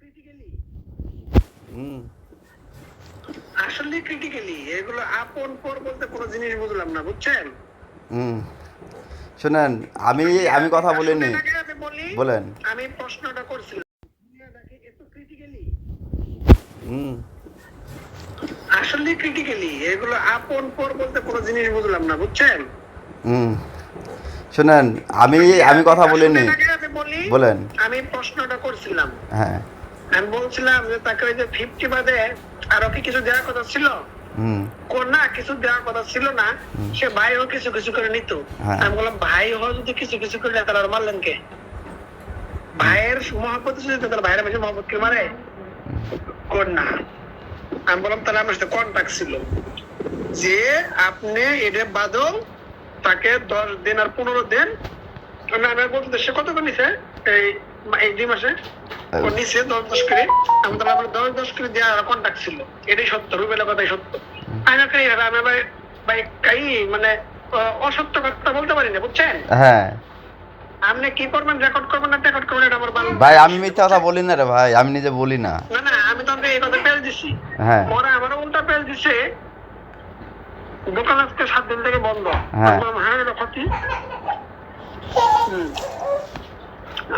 Critically হুম আসলে critically এগুলো আপন পর বলতে কোনো জিনিস বুঝলাম না, বুঝছেন? হুম শুনেন, আমি আমি কথা বলিনি, আসলে এটাকে আমি বলি, বলেন। আমি প্রশ্নটা করছিলাম দুনিয়াটাকে এত ক্রিটিক্যালি হুম আসলে ক্রিটিক্যালি এগুলো আপন পর বলতে কোনো জিনিস বুঝলাম না, বুঝছেন? হুম শুনেন, আমি আমি কথা আসলে বলিনি, এটাকে আমি বলি, বলেন। আমি প্রশ্নটা করছিলাম, হ্যাঁ। আমি বলছিলাম যে তাকে ওই যে 50 বাদে আরো কি কিছু দেওয়ার কথা ছিল? হুম কোন না কিছু দেওয়ার কথা ছিল না, সে ভাই হোক কিছু কিছু করে নিত। হ্যাঁ। আমি বললাম ভাই হোক যদি কিছু কিছু করে নেয়, তাহলে আর মারলেন কে? ভাইয়ের মহব্বত ছিল তো, তাহলে ভাইয়ের বেশি মহব্বত কে মারে? কোন না। আমি বললাম তাহলে আমার সাথে কন্ট্যাক্ট ছিল যে আপনি এটা বাদল তাকে 10 দিন আর 15 দিন, আমি বলতে সে কত করে নিছে এই এই 2 মাসে ও নিচে 10 করে। আমি তাহলে আমার 10 করে দেওয়ার কন্ট্যাক্ট ছিল, এটাই সত্য, রুবেলের কথাই সত্য। আমি আমি ভাই ভাই কাই মানে অসত্য কথা বলতে পারি না, বুঝছেন? হ্যাঁ আপনি কি করবেন, রেকর্ড করবেন না রেকর্ড করবেন, এটা আমার ভালো। ভাই, আমি মিথ্যা কথা বলি না রে ভাই, আমি নিজে বলি না। না না, আমি তো এই কথা পেল দিছি। হ্যাঁ পরে আমার উল্টা পেল দিছে দোকান আজকে 7 দিন থেকে বন্ধ। হ্যাঁ। হ্যাঁ এটা ক্ষতি।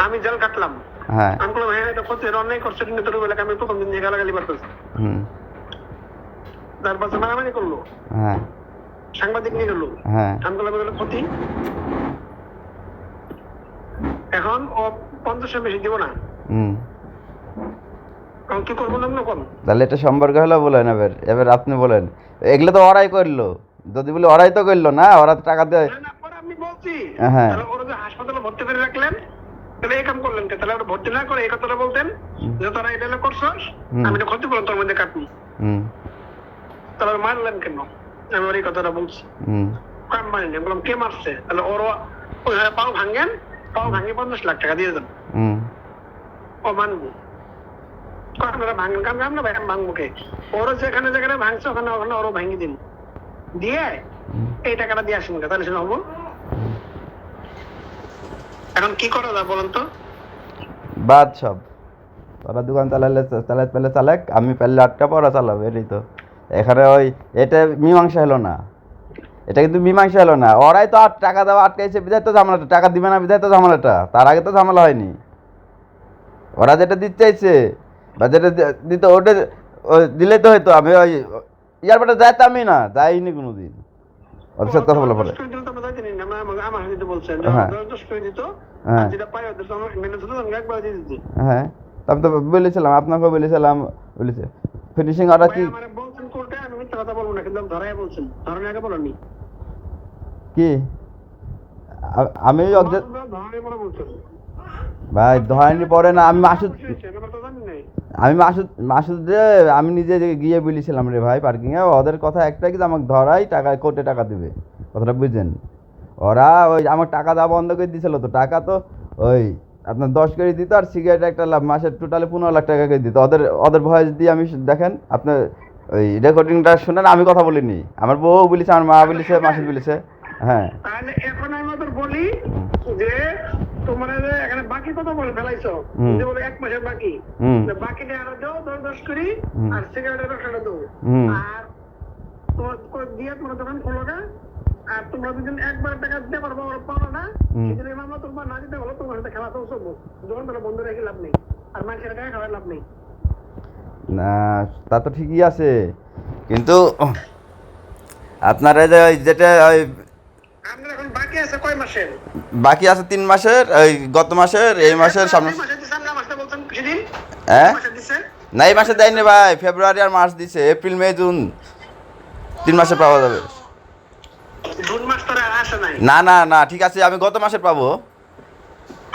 আমি জেল কাটলাম। হ্যাঁ। আমি বললাম হ্যাঁ এটা ক্ষতি, এটা অন্যায় করছে, কিন্তু রুবেলাকে আমি প্রথম দিন দিয়ে গালাগালি করতেছি। হুম তারপর মারামারি করলো, হ্যাঁ সাংবাদিক নিয়ে গেলো। হ্যাঁ আমি বললাম এগুলো ক্ষতি। এখন ও 50 বেশি দিব না, হুম এখন কি করবো না কোন? তাহলে এটা সম্পর্ক হলো, বলেন। এবার এবার আপনি বলেন, এগুলো তো ওরাই করলো। যদি বলি ওরাই তো করলো না, ওরা তো টাকা দেয়। না না, পরে আমি বলছি হ্যাঁ। তাহলে ওরা যে হাসপাতালে ভর্তি করে রাখলেন, তাহলে এই কাম করলেন কে? তাহলে ওরা ভর্তি না করে এই কথাটা বলতেন যে তোরা এটা করছস, আমি এটা ক্ষতি করলাম তোর মধ্যে কাটনি, হুম তাহলে মারলেন কেন? আমি ওর এই কথাটা বলছি। হুম কাম মারিনি, বললাম কে মারছে? তাহলে ওর পাও ভাঙেন, পাও ভাঙে 50 লাখ টাকা দিয়ে দেন, হুম ও মানবো। আপনারা ভাঙেন, কারণ আমরা ভাই ভাঙবো কে? ওরও যেখানে যেখানে ভাঙছে ওখানে ওখানে ওরও ভাঙি দিন, দিয়ে এই টাকাটা দিয়ে আসেন, তাহলে সেটা হবো। এখন কি করা যায় বলেন তো? বাদ সব। ওরা দোকান চালালে চালাতে পেলে চালাক, আমি পেলে আটকা পড়া চালাবো, এটাই তো। এখানে ওই এটা মীমাংসা হলো না, এটা কিন্তু মীমাংসা হলো না। ওরাই তো আর টাকা দেওয়া আটকাইছে, বিধায় তো ঝামেলাটা, টাকা দিবে না বিধায় তো ঝামেলাটা। তার আগে তো ঝামেলা হয়নি। ওরা যেটা দিতে চাইছে বা যেটা দিত ওটা দিলেই তো হয়তো। আমি ওই ইয়ার বেটা যাইতামই না, যাইনি কোনো দিন ওর সাথে কথা বলা পরে। হ্যাঁ হ্যাঁ হ্যাঁ, আমি তো বলেছিলাম, আপনাকেও বলেছিলাম, বলেছে ফিনিশিং অর্ডার কি কি আমি ভাই ধরেনি পরে না। আমি মাসুদ মাসুদে আমি নিজে গিয়ে বলেছিলাম রে ভাই পার্কিংয়ে। ওদের কথা একটা কি, আমাকে ধরাই টাকা কোটি টাকা দিবে, কথাটা বুঝছেন? ওরা ওই আমার টাকা দেওয়া বন্ধ করে দিয়েছিল তো। টাকা তো ওই আপনার 10 করে দিত, আর সিগারেট একটা মাসের টোটালে 15 লাখ টাকা করে দিত। ওদের ওদের ভয়েস দিয়ে আমি দেখেন, আপনার ওই রেকর্ডিংটা শুনেন। আমি কথা বলিনি, আমার বউ বলেছে, আমার মা বলেছে, মাসুদ বলেছে। হ্যাঁ তাহলে এখন আমি তোর বলি যে তোমার এখানে বাকি কত বলে ফেলাইছো, যে বলে 1 মাসের বাকি, বাকিটা আরো দাও 10 করি, আর সিগারেটের ব্যবসাটা দাও, আর তোমার দিয়ে তোমার দোকান খোলো না। আর তোমরা দুজন একবার টাকা দিতে পারবো, ওরা পারো না, সেদিন মামলা তোমার না দিতে হলো, তোমার সাথে খেলা চলবো, দোকান তাহলে বন্ধ রেখে লাভ নেই, আর মানুষের টাকা খাওয়ার লাভ নেই। না, তা তো ঠিকই আছে, কিন্তু আপনারা যে ওই যেটা ওই আপনার এখন বাকি আছে কয় মাসের? বাকি আছে 3 মাসের, ওই গত মাসের, এই মাসের, সামনে। হ্যাঁ না, এই মাসে দেয়নি ভাই, ফেব্রুয়ারি আর মার্চ দিছে, এপ্রিল মে জুন 3 মাসে পাওয়া যাবে। না না না, ঠিক আছে, আমি গত মাসে পাবো।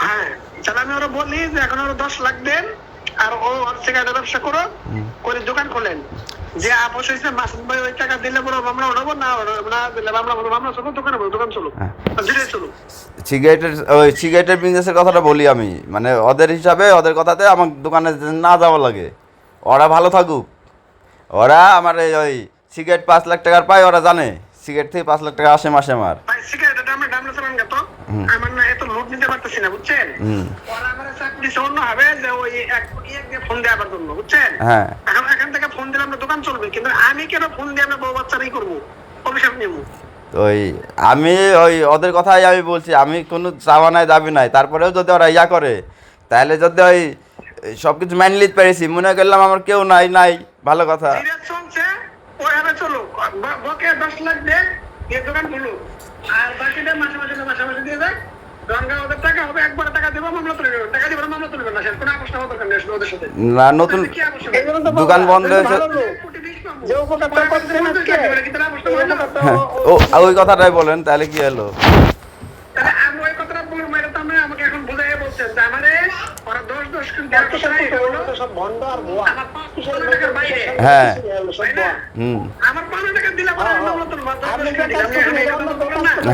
হ্যাঁ, তাহলে আমি ওরা বলি যে এখন ওরা 10 লাখ দেন, আর ও সিগারেটের ব্যবসা করো, করে দোকান খোলেন। যে আপোষ হয়েছে মাসুদ ভাই ওই টাকা দিলে বড় আমরা উঠাবো, না না দিলে আমরা চলো, দোকানে বলো, দোকান চলো, ধীরে চলো। সিগারেটের বিজনেসের কথাটা বলি আমি, মানে ওদের হিসাবে, ওদের কথাতে আমার দোকানে না যাওয়া লাগে। ওরা ভালো থাকুক। ওরা আমার ওই সিগারেট 5 লাখ টাকার পায়, ওরা জানে সিগারেট থেকে 5 লাখ টাকা আসে মাসে আমার। আমার না এত লোড নিতে পারতেছি না, বুঝছেন? ওরা আমার চাকরি অন্য হবে যে ওই এক কোটি এক দিয়ে ফোন দেওয়ার জন্য, বুঝছেন? হ্যাঁ এখন এখান থেকে ফোন দিলে আমরা দোকান চলবে, কিন্তু আমি কেন ফোন দিয়ে আমরা বউ বাচ্চারাই করবো, অভিশাপ নেবো? ওই আমি ওই ওদের কথাই আমি বলছি, আমি কোনো চাওয়া নাই দাবি নাই, তারপরেও যদি ওরা ইয়া করে তাহলে যদি ওই সব কিছু মেনে নিতে পেরেছি, মনে করলাম আমার কেউ নাই নাই ভালো কথা। সিরিয়াস চলছে, ওইভাবে চলো, বকে 10 লাখ দে, এই দোকান খুলো, আর বাকিটা মাসে মাসে দিয়ে দেয়। গঙ্গা ওদের টাকা হবে, একবার টাকা দেবো, মামলা তুলে নেবে, টাকা দিবে না, মামলা তুলবে না, সে কোনো আপোষ হওয়ার দরকার নেই আসলে ওদের সাথে। না নতুন কি আপোষ হবে? দোকান বন্ধ হয়েছে। যে উপকারটা করছেন আজকে, হ্যাঁ, ওই কথাটাই বলেন তাহলে কি হলো? তাহলে আমি ওই কথাটা বলবো, এটা তো আমি আমাকে এখন বুঝাইয়া বলছেন যে আমারে ওরা 10 কিন্তু সব বন্ধ আর ভুয়া, আমার 500 টাকার বাইরে। হ্যাঁ তাই না? আমার 500 টাকা দিলে পরে আমি মামলা তুলবো, 10 টাকা দিলে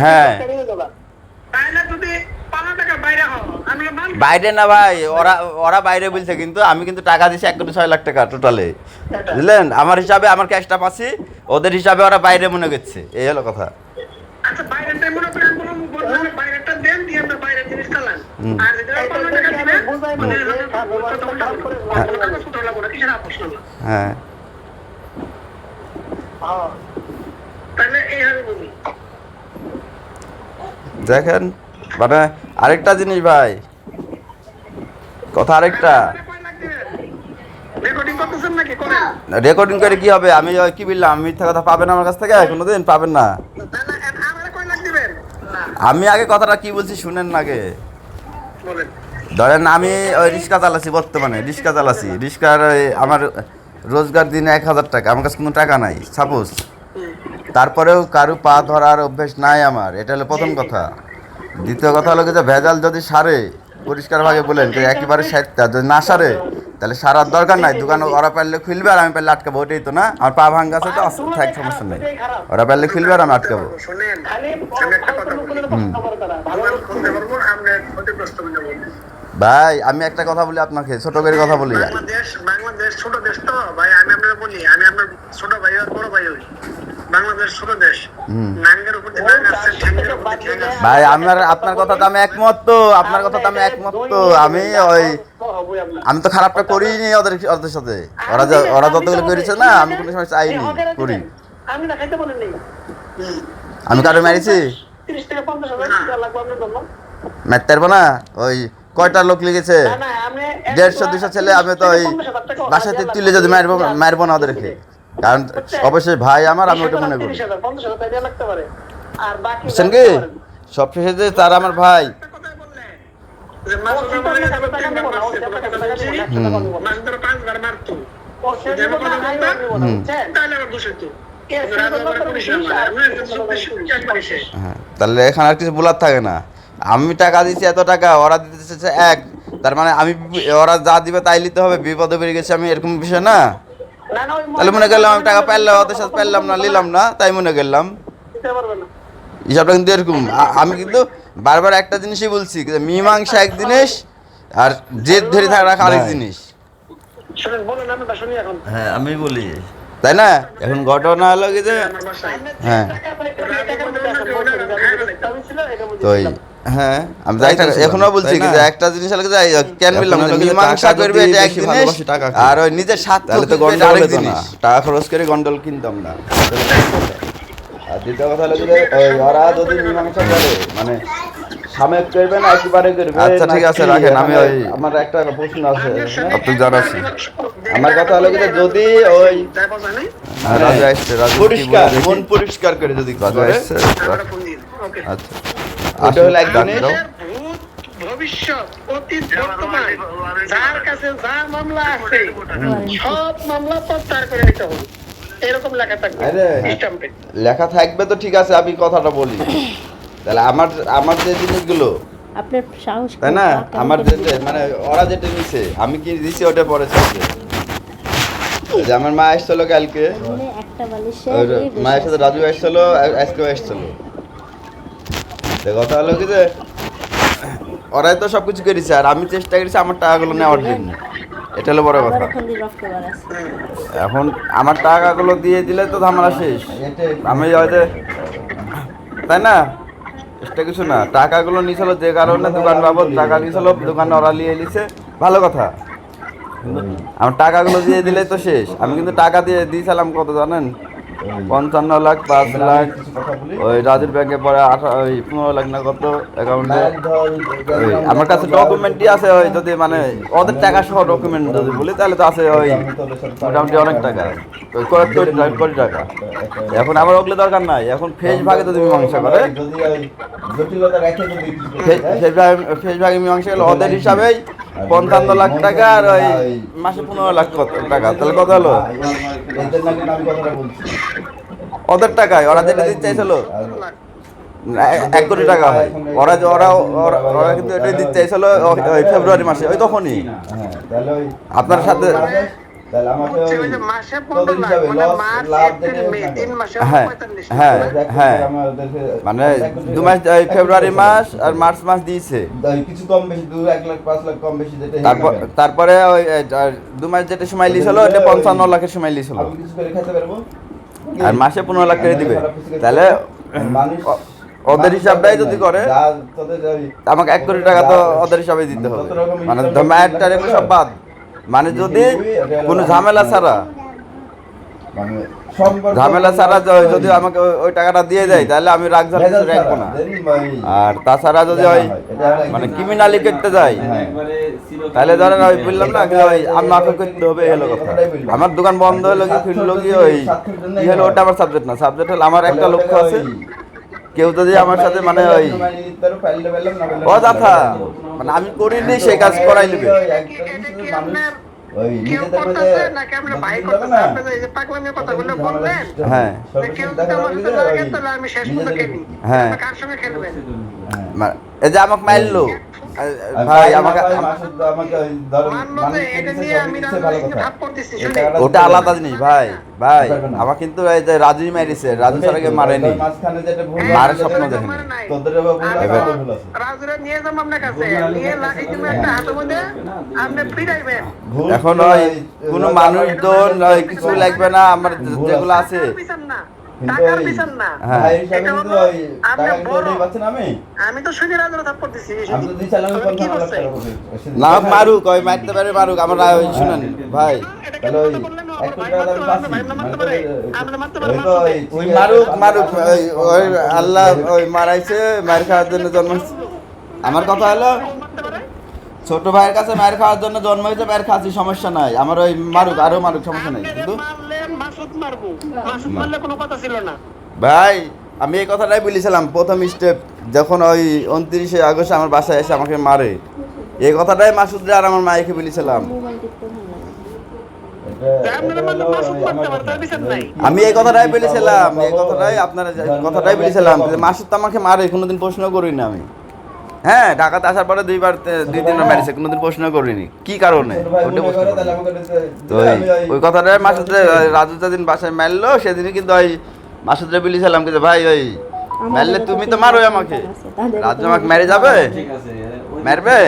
হ্যাঁ তাহলে যদি 500 টাকার বাইরে হও, আমি মানব। বাইরে না ভাই, ওরা ওরা বাইরে বলছে, কিন্তু আমি কিন্তু টাকা দিছি 1,6,00,000 টাকা টোটালে, বুঝলেন? আমার হিসাবে আমার ক্যাশটা পাচ্ছি, ওদের হিসাবে ওরা বাইরে মনে করছে, এই হলো কথা। আচ্ছা বাইরেটা মনে করেন বললাম বাইরেটা দেন দিয়ে আমরা বাইরের জিনিস চালান, আর যদি 500 টাকা দিবেন মানে কাগজ পত্র লাগবে না, কিসের আপোষ না? হ্যাঁ তাহলে এইভাবে বলি। দেখেন মানে আরেকটা জিনিস ভাই, কথা আরেকটা, রেকর্ডিং করতেছেন নাকি? করেন। রেকর্ডিং করে কি হবে? আমি ওই কি বললাম, মিথ্যা কথা পাবেন আমার কাছ থেকে কোনোদিন পাবেন না। আমারে কয় লাখ দিবেন? আমি আগে কথাটা কি বলছি শুনেন না আগে। বলেন। ধরেন আমি ওই রিক্সা চালাচ্ছি, বর্তমানে রিক্সা চালাচ্ছি, রিক্সার আমার রোজগার দিনে 1,000 টাকা, আমার কাছে কোনো টাকা নাই সাপোজ, তারপরেও কারো পা ধরার অভ্যেস নাই আমার, এটা হলো প্রথম কথা। দ্বিতীয় কথা হলো যে ভেজাল যদি সারে পরিষ্কারভাবে বলেন যে একেবারে সাইডটা যদি না সারে তাহলে সারার দরকার নাই, দোকান ওরা পারলে খুলবে আর আমি পারলে আটকাবো, ওটাই তো না? আমার পা ভাঙ্গা আছে তো থাক, সমস্যা নেই, ওরা পারলে খুলবে আর আমি আটকাবো। শুনেন, আমি একটা কথা বলি, ভালো খুলতে পারবো, আমরা ক্ষতিগ্রস্ত হয়ে যাবো। ভাই আমি একটা কথা বলি আপনাকে, ছোট করে কথা বলি। বাংলাদেশ ছোট দেশ তো ভাই, আমি আপনাকে বলি, আমি আপনার ছোট ভাই আর বড় ভাই হই। বাংলাদেশ ছোট দেশ, নাঙ্গের উপর দিয়ে নাঙ্গ আছে, ঠ্যাঙ্গের উপর দিয়ে ঠ্যাঙ্গ আছে। ভাই আপনার কথাতে আমি একমত তো, আপনার কথাতে আমি একমত তো, আমি তো খারাপটা করিনি ওদের সাথে, ওরা যতগুলো করেছে না আমি কোনো সময় চাইনি করি। আমি না খাইতে বলেন নাই, আমি কারো মেরেছি? 30 থেকে 50,000 লাগবে আপনার জন্য। মারতে পারবো না? ওই কয়টা লোক লিখেছে, 150-200 ছেলে, আমি তো ওই বাসাতে তুলে যদি মারবো না ওদেরকে, কারণ অবশ্যই ভাই আমার, আমি ওটা মনে করি, বুঝছেন কি? সব শেষে যে তার আমার ভাই। তাহলে এখানে আর কিছু বলার থাকে না, আমি টাকা দিচ্ছি এত টাকা, ওরা দিতেছে এক, তার মানে আমি ওরা যা দিবে তাই নিতে হবে, বিপদে বেরিয়ে গেছে আমি, এরকম বিষয় না? তাহলে মনে করলাম আমি টাকা পাইলাম, ওদের সাথে পাইলাম না, নিলাম না, তাই মনে করলাম হিসাবটা কিন্তু এরকম। আমি কিন্তু বারবার একটা জিনিসই বলছি, মীমাংসা এক জিনিস আর জেদ ধরে রাখা আরেক জিনিস। হ্যাঁ আমি বলি, তাই না? এখন ঘটনা হলো কি যে হ্যাঁ তো হ্যাঁ আমি যাই এখনো বলছি যে একটা জিনিস হলো যে কেন বললাম মীমাংসা করবে এটা এক জিনিস, আর ওই নিজের স্বার্থ তাহলে তো গন্ডগোল আরেক জিনিস, টাকা খরচ করে গন্ডগোল কিনতাম না। আর দ্বিতীয় কথা হলো যে ওরা যদি মীমাংসা করে মানে সাময়িক করবে না একেবারে করবে। আচ্ছা ঠিক আছে রাখেন, আমি ওই আমার একটা প্রশ্ন আছে আপনি জানাচ্ছি। আমার কথা হলো যে যদি ওই রাজু আসছে, রাজু পরিষ্কার মন পরিষ্কার করে যদি রাজু আসছে, আচ্ছা এটা হলো এক জিনিস, ভবিষ্যৎ অতীত বর্তমান যার কাছে যা মামলা আছে সব মামলা প্রত্যাহার করে নিতে হবে, এরকম লেখা থাকবে স্ট্যাম্পে। লেখা থাকবে তো ঠিক আছে, আমি কথাটা বলি তাহলে। আমার যে জিনিসগুলো আপনার সাহস, তাই না, আমার যে মানে ওরা যেটা নিছে আমি কি দিছি ওটা পরে থাকবে। যে আমার মা আসছিল কালকে, একটা বালিশে মায়ের সাথে রাজু আসছিল, আজকেও আসছিল। কথা হলো কি যে ওরাই তো সবকিছু করেছে আর আমি চেষ্টা করেছি আমার টাকাগুলো নেওয়ার জন্য, এটা হলো বড় কথা। এখন আমার টাকাগুলো দিয়ে দিলে তো ঝামেলা শেষ, আমি হয়তো তাই না এটা কিছু না, টাকাগুলো নিছিল যে কারণে দোকান বাবদ টাকা নিছিল, দোকান ওরা নিয়ে নিছে, ভালো কথা। কিন্তু আমার টাকাগুলো দিয়ে দিলে তো শেষ। আমি কিন্তু টাকা দিয়ে দিয়েছিলাম কত জানেন, 55 লাখ, 5 লাখ, ওই রাজুর ব্যাংকে পরে 15 লাখ না কত অ্যাকাউন্টে। ওই আমার কাছে ডকুমেন্টই আছে, ওই যদি মানে ওদের টাকা সহ ডকুমেন্ট যদি বলি তাহলে তো আছে ওই মোটামুটি অনেক টাকা, ওই কোটি টাকা। এখন আমার ওগুলো দরকার নাই, এখন ফেস ভাগে যদি মীমাংসা করে, ফেস ভাগে মীমাংসা গেলে ওদের হিসাবেই 55 লাখ টাকা আর ওই মাসে 15 লাখ টাকা, তাহলে কত হলো? ওদের টাকায় ওরা যেটা দিতে চাইছিল 1 কোটি টাকা হয়। ওরা ওরা ওরা কিন্তু এটাই দিতে চাইছিল ওই ফেব্রুয়ারি মাসে, ওই তখনই আপনার সাথে। হ্যাঁ হ্যাঁ হ্যাঁ, মানে 2 মাস, ফেব্রুয়ারি মাস আর মার্চ মাস দিয়েছে কিছু কম বেশি, 1 লাখ 5 লাখ কম বেশি যেটা। তারপরে ওই 2 মাস যেটা সময় লিয়েছিল ওটা 55 লাখের সময় লিয়েছিল, আমি কিছু করে খেতে পারবো আর মাসে 15 লাখ করে দিবে। তাহলে ওদের হিসাবটাই যদি করে আমাকে 1 কোটি টাকা তো ওদের হিসাবে দিতে হবে, মানে মায়ের টাকা সব বাদ। মানে যদি কোনো ঝামেলা ছাড়া যদি আমাকে ওই টাকাটা দিয়ে দেয় তাহলে আমি রাখবো না। আর তাছাড়া যদি ওই মানে ক্রিমিনালি করতে যাই তাহলে ধরেন ওই বললাম না ওই আমাকে করতে হবে, এলো কথা। আমার দোকান বন্ধ হলো কি ফিরলো কি ওই কি হলো, ওটা আমার সাবজেক্ট না। সাবজেক্ট হলো আমার একটা লক্ষ্য আছে, কেউ যদি আমার সাথে মানে ওই ও দাথা মানে আমি করিনি সেই কাজ করাই নেবে। হ্যাঁ হ্যাঁ, এই যে আমাকে মারলো ভাই, আমাকে ওটা আলাদা জিনিস ভাই। ভাই আমার কিন্তু এই যে রাজুই মারিছে, রাজু ছাড়া মারেনি, মারের স্বপ্ন দেখেনি। এখন ওই কোনো মানুষজন কিছু লাগবে না, আমার যেগুলো আছে না মারুক, ওই মারতে পারে মারুক, আমরা শুনেন ভাই, ওই মারুক মারুক, ওই আল্লাহ ওই মারাইছে, মার খাওয়ার জন্য জন্ম। আমার কথা হলো ছোট ভাইয়ের কাছে মায়ের খাওয়ার জন্য জন্ম হয়েছে, মায়ের খাচ্ছি, সমস্যা নাই। আমার ওই মারুক, আরো মারুক, সমস্যা নাই। কিন্তু ভাই আমি এই কথাটাই বলেছিলাম প্রথম স্টেপ, যখন ওই 29শে আগস্ট আমার বাসায় এসে আমাকে মারে, এই কথাটাই মাসুদরে আর আমার মাইকে বলেছিলাম। আমি এই কথাটাই বলেছিলাম, এই কথাটাই আপনারা কথাটাই বলেছিলাম যে মাসুদ তো আমাকে মারে, কোনোদিন প্রশ্ন করি না আমি। হ্যাঁ, ঢাকাতে আসার পরে 2-3বার মেরেছে, কোনোদিন প্রশ্ন করিনি কি কারণে। ওই কথাটাই মাসুদ রাজু যেদিন বাসায় মারলো সেদিনই কিন্তু ওই মাসুদরে বলেছিলাম কিন্তু ভাই ওই মারলে তুমি তো মারোই আমাকে, রাজু আমাকে মেরে যাবে, মারবে।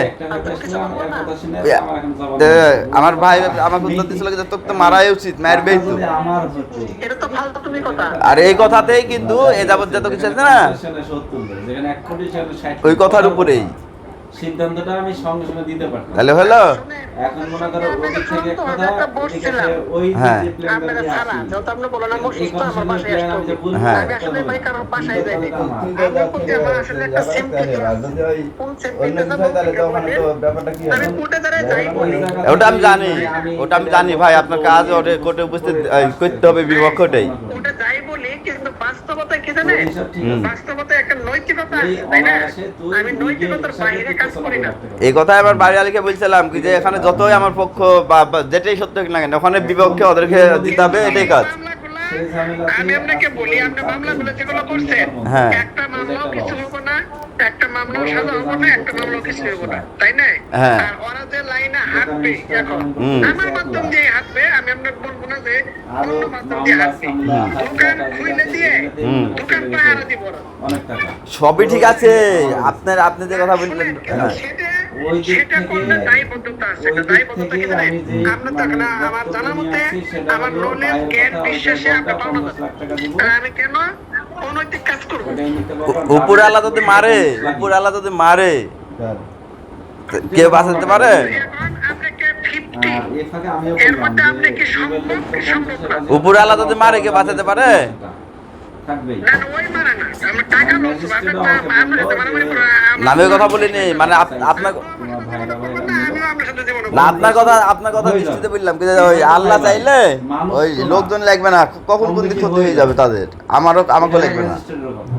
আমার ভাই আমাকে উত্তর দিয়েছিল যে তোর তো মারাই উচিত, মারবেই তো। আর এই কথাতেই কিন্তু এ যাবত যত কিছু আছে না ওই কথার উপরেই সিদ্ধান্তটা আমি সঙ্গে সঙ্গে দিতে পারতাম। তাহলে হলো এখন মনে করো ওই দিক থেকে এক কথা, ওই হ্যাঁ যে প্ল্যানটা দিয়ে আসি, যত আপনি বলেন না মুশকিল তো আমার বাসায় আসতো। হ্যাঁ আমি আসলে ভাই কারোর বাসায় যাইনি, আমার প্রতি আমার আসলে একটা সিম্পথি আছে। কোন সিম্পথি আমি কোর্টে দাঁড়ায় যাই বলি, ওটা আমি জানি, ওটা আমি জানি ভাই, আপনার কাজ ওটা কোর্টে উপস্থিত করতে হবে, বিপক্ষটাই কোর্টে যাই বলি, কিন্তু বাস্তবতা কি জানেন, বাস্তবতা একটা নৈতিকতা আছে, তাই না? আমি নৈতিকতার বাইরে কাজ করি না। এই কথাই আমার বাড়ি আলীকে বলছিলাম কি যে এখানে যতই আমার পক্ষ বা যেটাই সত্য না কেন ওখানে বিপক্ষে ওদেরকে দিতে হবে, এটাই কাজ। আমি আপনাকে বলি, আপনি মামলাগুলো যেগুলো করছেন, হ্যাঁ একটা মামলাও কিছু হবো না, একটা মামলাও সাজা হবো না, একটা মামলাও কিছু হবো না, তাই না? হ্যাঁ। আর ওরা যে লাইনে হাঁটবে এখন আমার মাধ্যম দিয়ে হাঁটবে, আমি আপনাকে বলবো না যে অন্য মাধ্যম দিয়ে হাঁটবে। দোকান খুলে দিয়ে দোকান পাহারা দিব না, অনেক টাকা সবই ঠিক আছে। আপনি যে কথা বললেন সেটা করলে দায়বদ্ধতা আছে। একটা দায়বদ্ধতা কি জানেন, আপনার তো এখন আমার জানার মতে আমার লোনের জ্ঞান বিশ্বাসে আপনি পাওনা যাবেন। আমি কেন অনৈতিক কাজ করবো। ওটাই নিতে পারবা। উপর আল্লাহ যদি মারে, উপর আল্লাহ যদি মারে, কার? কেউ বাঁচাতে পারে? এখন আপনাকে 50 আর এর ফাঁকে আমিও এর বললাম মধ্যে যে আপনি কি রুবেল সম্ভব তো কি সম্ভব 50 না? হাজার উপর আল্লাহ যদি মারে, কেউ বাঁচাতে পারে? থাকবেই। না না, ওই মারা না, আমরা টাকা লস হবে। ম্যাজিস্ট্রেট আমরা আমাকে আমরা বললো সাথে মারামারি যে করা না, আমি ওই কথা বলিনি, মানে আপনার তোমার ভাইরা আমিও আপনার সাথে জীবনে না, আপনার কথা দৃষ্টিতে বললাম কি যে ওই আল্লাহ চাইলে ওই লোকজন লাগবে না, কখন কোন দিক ক্ষতি হয়ে যাবে তাদের, আমাকেও লাগবে না। ম্যাজিস্ট্রেটের কথা।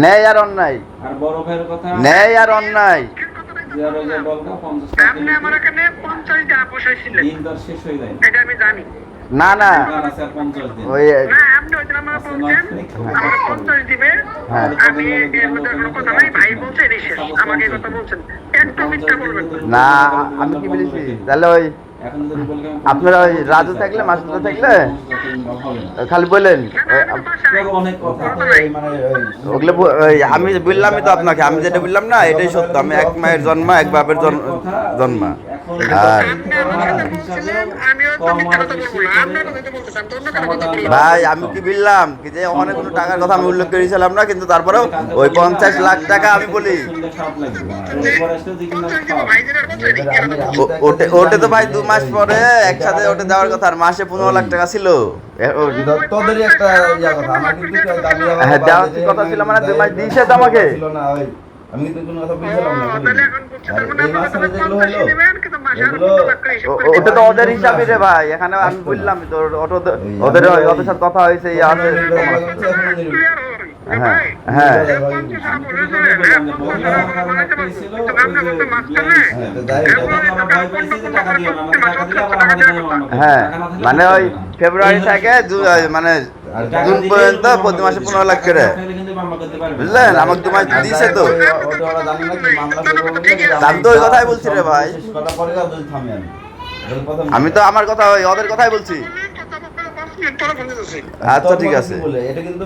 ন্যায় আর অন্যায়, আর বড় ভাইয়ের কথা ন্যায় আর অন্যায়। যে আর ওই যে বলকা 50 টাকা আপনি আমার এখানে 50 টাকা বসাইছিলেন, দিন তার শেষ হয়ে যায় এটা আমি জানি। না না, দোকান আছে আর 50 দিন। ওই না, আপনি ওই দিন আমাকে বলছেন আমাকে 50 দিবে, আমি এর মধ্যে কোনো কথা নাই, ভাই বলছে এটাই শেষ, আমাকে এই কথা বলছেন, একটু মিথ্যা বলবেন না। না, আমি কি বলেছি তাহলে ওই এখন যদি বলকে আমি আপনারা ওই রাজু থাকলে, মাসুদা থাকলে হবে না। খালি বলেন না না, আমি তো বাসায় দেখো অনেক কথা। এই মানে ওই ওগুলো ওই আমি বললামই তো আপনাকে, আমি যেটা বললাম না এটাই সত্য। আমি এক মায়ের জন্মা, এক বাপের জন্মা। এখন আর আপনি আমার কাছে বলছিলেন, আমিও তো মিথ্যা কথা বলবো না, আপনার কথা বলতেছেন, তো অন্য কথা বলতে বললাম। ভাই আমি কি বললাম কি যে ওখানে কোনো টাকার কথা আমি উল্লেখ করেছিলাম না, কিন্তু তারপরেও ওই 50 লাখ টাকা আমি বলি শুনলে খারাপ লাগবে। এরপর আসলে যে কিনা 50 দিব ভাই, যেটা বলছে এটাই কেন কথা বলবো? ওটা তো ভাই 2 মাস পরে একসাথে ওটা দেওয়ার কথা, আর মাসে 15 লাখ টাকা ছিল। তোদেরই একটা ইয়া কথা, আমার কিন্তু দাবি হ্যাঁ, দেওয়ার কথা ছিল, মানে 2 মাস দিয়েছে তো আমাকে। ছিল না ওই, আমি কিন্তু কোনো কথা বলছিলাম না। তাহলে এখন বলছে, তার মানে এই আপনারা মাসে যেগুলো 50 হলো দিবেন, কিন্তু মাসে আরো এগুলো 15 লাখ করে হিসাব করে ওটা তো দিবেন। ওদের হিসাবে রে ভাই, এখানে আমি বললাম তো ওদের ওদের সাথে কথা হয়েছে, ইয়ে আছে। ক্লিয়ার হই, হ্যাঁ, ভাই। হ্যাঁ। 50 টাকা বলেছিলেন, হ্যাঁ, 50 টাকা করে বানাইতে পারবো। কিন্তু আপনি বলতে মাঝখানে, হ্যাঁ, তো যাই হোক। এরপরে আমরা ভয় পাইছি যে টাকা দিও না, আমাদের টাকা দিলে আবার আমাদের নামে মামলা করবে। হ্যাঁ, টাকা না থাকলে মানে ওই করবে না। ফেব্রুয়ারি থেকে মানে আর টাকা জুন দিলে পর্যন্ত মামলা প্রতি মাসে করবে। 15 লাখ করে, টাকা থাকলে কিন্তু মামলা করতে পারবে না। বুঝলেন? আমাকে 2 মাস দিয়েছে তো। ওটা ওরা জানে না কি মামলা করবো বলে আমি তো ওই কথাই বলছি রে ভাই। শেষ করার পরে আর যদি থামি আমি। এই প্রথম আমি তো আমার কথা ওই ওদের কথাই বলছি। আচ্ছা ঠিক আছে। বলে এটা কিন্তু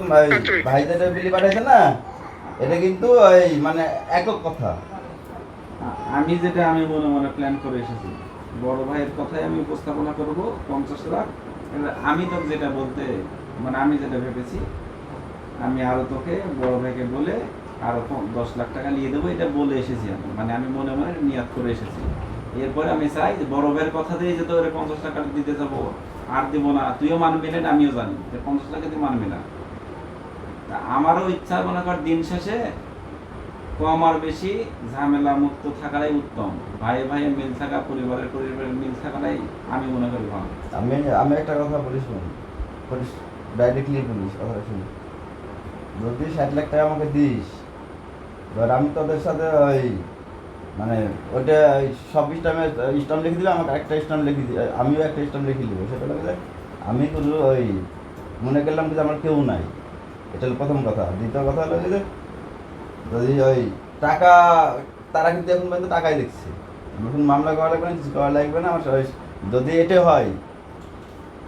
ভাই যেটা বিলি পাঠাইছে না, এটা কিন্তু ওই মানে একক কথা। আমি যেটা আমি মনে মনে প্ল্যান করে এসেছি, বড় ভাইয়ের কথাই আমি উপস্থাপনা করব 50 লাখ। এবার আমি তো যেটা বলতে মানে আমি যেটা ভেবেছি, আমি আরো তোকে বড় ভাইকে বলে আরো 10 লাখ টাকা নিয়ে দেবো, এটা বলে এসেছি আমি, মানে আমি মনে মনে নিয়াত করে এসেছি। এরপরে আমি চাই যে বড় ভাইয়ের কথা দিয়ে যে তোরে 50 টাকা দিতে যাবো, আর দিব না, তুইও মানবি না, আমিও জানি যে 50 টাকা তুই মানবি না। তা আমারও ইচ্ছা, মনে কর দিন শেষে কম আর বেশি ঝামেলা মুক্ত থাকাটাই উত্তম। ভাই ভাইয়ের মিল থাকা, পরিবারের মিল থাকাটাই আমি মনে করি ভালো। আমি একটা কথা বলি, শুন ডাইরেক্টলি বলিস কথা শুনি। যদি 60 লাখ টাকা আমাকে দিস, এবার আমি তোদের সাথে ওই মানে ওইটা সব স্টাম্প লিখে দিলে আমাকে একটা স্টাম্প লিখে দিই, আমিও একটা স্টাম্প লিখে দেবো। সেটা লাগলে আমি শুধু ওই মনে করলাম যে আমার কেউ নাই, এটা হলো প্রথম কথা। দ্বিতীয় কথা হলো যে যদি ওই টাকা, তারা কিন্তু এখন পর্যন্ত টাকাই দেখছে, এখন মামলা করা লাগবে না, কিছু করা লাগবে না। আমার যদি এটা হয়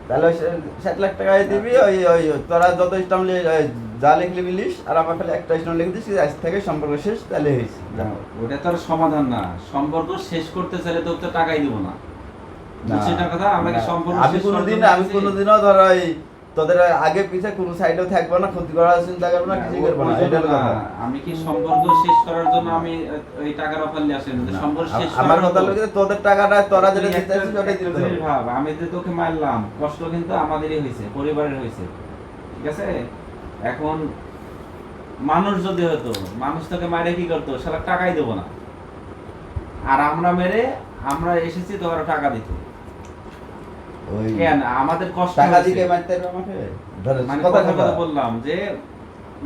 তাহলে ওই 60 লাখ টাকায় দিবি, ওই ওই তোরা যত স্টাম্প যা লিখলি বিলিস, আর আমার খালি একটা স্টাম্প লিখে দিস, আজ থেকে সম্পর্ক শেষ, তাহলে হয়েছে। ওটা তো আর সমাধান না। সম্পর্ক শেষ করতে চাইলে তো ওকে টাকাই দিব না। বুঝছিস না কথা? আমরা কি সম্পর্ক আমি শেষ করার কোনোদিন জন্য আমি আছি? কোনোদিনও ধর ওই তোদের আগে পিছে কোনো সাইডেও থাকবো না, ক্ষতি করার চিন্তা করবো না, কিছু করবো না, এটা হলো কথা। আমি কি সম্পর্ক শেষ করার জন্য আমি এই টাকার অফার নিয়ে আসেন? সম্পর্ক শেষ আমার করার কথা হলো যে তোদের টাকাটা তোরা যেটা দিতে চাইছিস ওটাই দিতে হবে। ভাব, আমি যে তোকে মারলাম, কষ্ট কিন্তু আমাদেরই হয়েছে, পরিবারের হয়েছে, ঠিক আছে? এখন মানুষ যদি হতো, মানুষ তোকে মারে কি করতো? সারা টাকাই দেবো না। আর আমরা মেরে আমরা এসেছি তোর টাকা দিতে। ওই কেন আমাদের কষ্ট টাকা হয়েছে। দিকে মারতে হবে আমাকে, ধর মানে কথা কথা কথা বললাম যে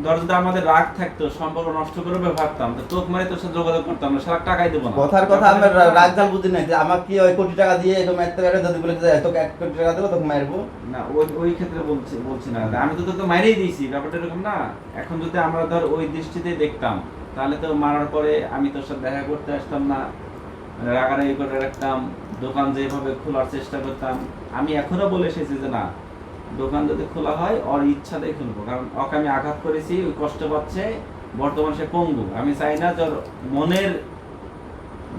ধর যদি আমাদের রাগ থাকতো, সম্পর্ক নষ্ট করবে ভাবতাম, তো তোকে মারে তোর সাথে যোগাযোগ করতাম না, সারা টাকাই দেবো না। কথার কথা আমি রাগ জাল বুঝি নাই যে আমার কি ওই কোটি টাকা দিয়ে এরকম মারতে পারে, যদি বলে যে তোকে 1 কোটি টাকা দেবো তোকে মারবো না, ওই ক্ষেত্রে বলছি না, আমি তো তোকে মাইরেই দিয়েছি, ব্যাপারটা এরকম না। এখন যদি আমরা ধর ওই দৃষ্টিতে দেখতাম, তাহলে তো মারার পরে আমি তোর সাথে দেখা করতে আসতাম না, রাগারাগি করে রাখতাম, দোকান যেভাবে খোলার চেষ্টা করতাম। আমি এখনো বলে এসেছি যে না, দোকান যদি খোলা হয় ওর ইচ্ছাতেই খুলবো, কারণ ওকে আমি আঘাত করেছি, ওই কষ্ট পাচ্ছে, বর্তমান সে পঙ্গু। আমি চাই না যে ওর মনের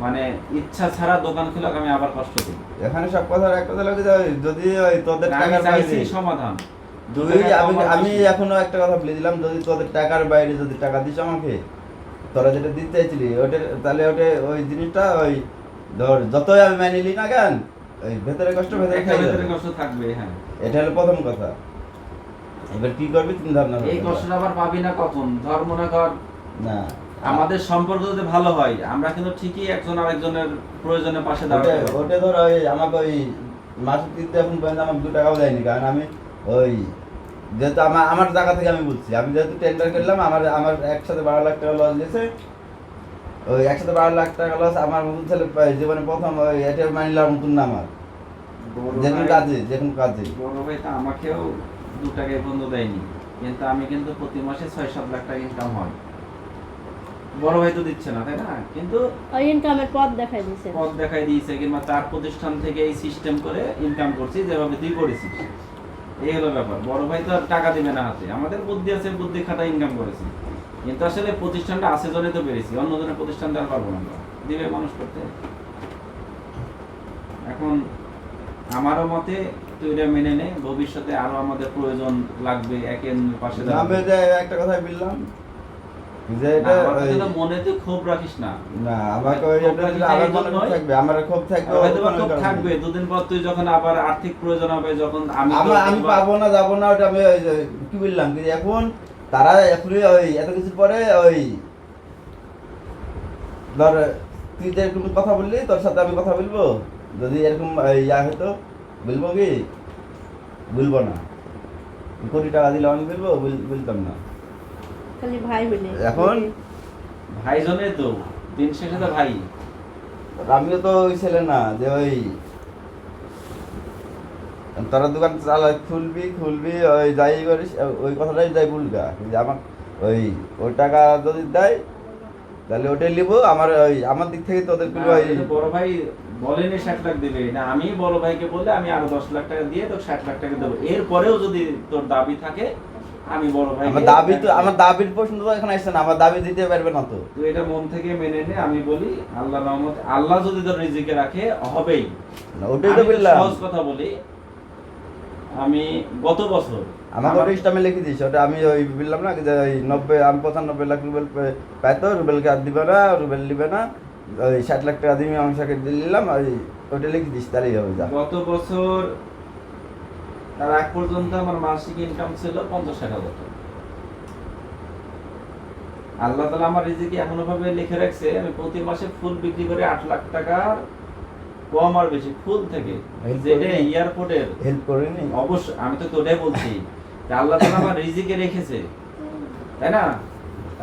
মানে ইচ্ছা ছাড়া দোকান খোলা আমি আবার কষ্ট দিই। এখানে সব কথার এক কথা লাগে যে যদি ওই তোদের আমি টাকা চাইছি পাইছি সমাধান, যদি আমি এখনো একটা কথা বলে দিলাম, যদি তোদের টাকার বাইরে যদি টাকা দিস আমাকে, তোরা যেটা দিতে চাইছিলি ওটা, তাহলে ওটা ওই জিনিসটা ওই ধর যতই আমি মেনে নিই না কেন, ওই ভেতরে কষ্ট ভেতরে খাই ভেতরে কষ্ট থাকবে। হ্যাঁ, এটা হলো প্রথম কথা। এবার কি করবি তুমি ধারণা এই কষ্টটা আবার পাবি না কখন? ধর মনে কর না, আমাদের সম্পর্ক যদি ভালো হয়, আমরা কিন্তু ঠিকই একজন আরেকজনের প্রয়োজনে পাশে দাঁড়াতে পারবো। ওটা ধর ওই আমাকে ওই মাসের দিতে এখন পর্যন্ত আমাকে 2 টাকাও দেয়নি, কারণ আমি ওই যেহেতু আমার জায়গা থেকে আমি বলছি, আমি যেহেতু টেন্ডার করলাম, আমার একসাথে 12 লাখ টাকা লস দিয়েছে। ওই একসাথে 12 লাখ টাকা লস আমার মতন ছেলে জীবনে প্রথম ওই এটা মানিলাম নতুন না আমার, যেকোনো কাজে বড় ভাই তো আমাকেও 2 টাকা বন্ধ দেয়নি, কিন্তু আমি কিন্তু প্রতি মাসে 6-7 লাখ টাকা ইনকাম হয়। বড় ভাই তো দিচ্ছে না, তাই না? কিন্তু ওই ইনকামের পথ দেখাই দিছে। পথ দেখাই দিয়েছে, কিংবা তার প্রতিষ্ঠান থেকে এই সিস্টেম করে ইনকাম করছি যেভাবে তুই করেছিস। এই হলো ব্যাপার। বড় ভাই তো আর টাকা দিবে না হাতে, আমাদের বুদ্ধি আছে, বুদ্ধি খাটা ইনকাম করেছি। কিন্তু আসলে প্রতিষ্ঠানটা আছে জনে তো পেরেছি, অন্যজনের প্রতিষ্ঠানটা আর পারবো না আমরা, দিবে মানুষ করতে। এখন আমারও মতে তুই এটা মেনে নে, ভবিষ্যতে আরো আমাদের প্রয়োজন লাগবে, একের পাশে আমি দাঁড়াবে। যে একটা কথাই বললাম যে এটা মনে তুই ক্ষোভ রাখিস না। না, আমাকে ওই এটা আবার মনে থাকবে, আমার ক্ষোভ থাকবে, হয়তো বা ক্ষোভ থাকবে, 2 দিন পর তুই যখন আবার আর্থিক প্রয়োজন হবে, যখন আমি পাবো না, যাবো না, ওটা আমি ওই যে কি বললাম কি এখন তারা এখনই ওই এত কিছুর পরে ওই ধর তুই যে এরকম কথা বললি, তোর সাথে আমি কথা বলবো, যদি এরকম ইয়া হতো বলবো কি? বলবো না। 2 কোটি টাকা দিলে আমি বলতাম না। খালি ভাই বলে এখন ভাইজনে তো দিন শেষে তো ভাই। আমিও তো ওই ছেলে না যে ওই তোরা দোকান খুলবি ওই যাই করিস, ওই কথাটাই যাই ভুলগা যে আমার ওই টাকা যদি দেয় তাহলে ওটাই নিবো। আমার দিক থেকে তোদের বড় ভাই বলেনি 60 লাখ দিবে না, আমি বড় ভাইকে বলে আমি আরো 10 লাখ টাকা দিয়ে তোকে 60 লাখ টাকা দেবো। এরপরেও যদি তোর দাবি থাকে, আমি বড় ভাই আমার দাবির প্রশ্ন তো এখন আসছে না, আমার দাবি দিতে পারবে না তো। তুই এটা মন থেকে মেনে নে। আমি বলি আল্লাহর রহমতে আল্লাহ যদি তোর রিজিকে রাখে হবেই। ওটাই তো বললাম, সহজ কথা বলি, আমি গত বছর আমাকে ওটা ইস্টামে লিখে দিস, ওটা আমি ওই বললাম না যে ওই 95 লাখ রুবেল পাইতো, রুবেলকে আর দিবে না, রুবেল দিবে না, ওই 60 লাখ টাকা দিয়ে অংশকে দিলাম, ওটা লিখে দিস, তাহলেই হবে। যা গত বছর তার আগ পর্যন্ত আমার মাসিক ইনকাম ছিল 50-60 হাজার টাকা। আল্লাহ তাআলা আমার রিজিকে এমন ভাবে লিখে রাখছে, আমি প্রতি মাসে ফুল বিক্রি করে 8 লাখ টাকা কম আর বেশি ফুল থেকে, যেটা এয়ারপোর্টের হেল্প করিনি অবশ্যই। আমি তো তোটাই বলছি যে আল্লাহ তাআলা আমার রিজিকে রেখেছে, তাই না?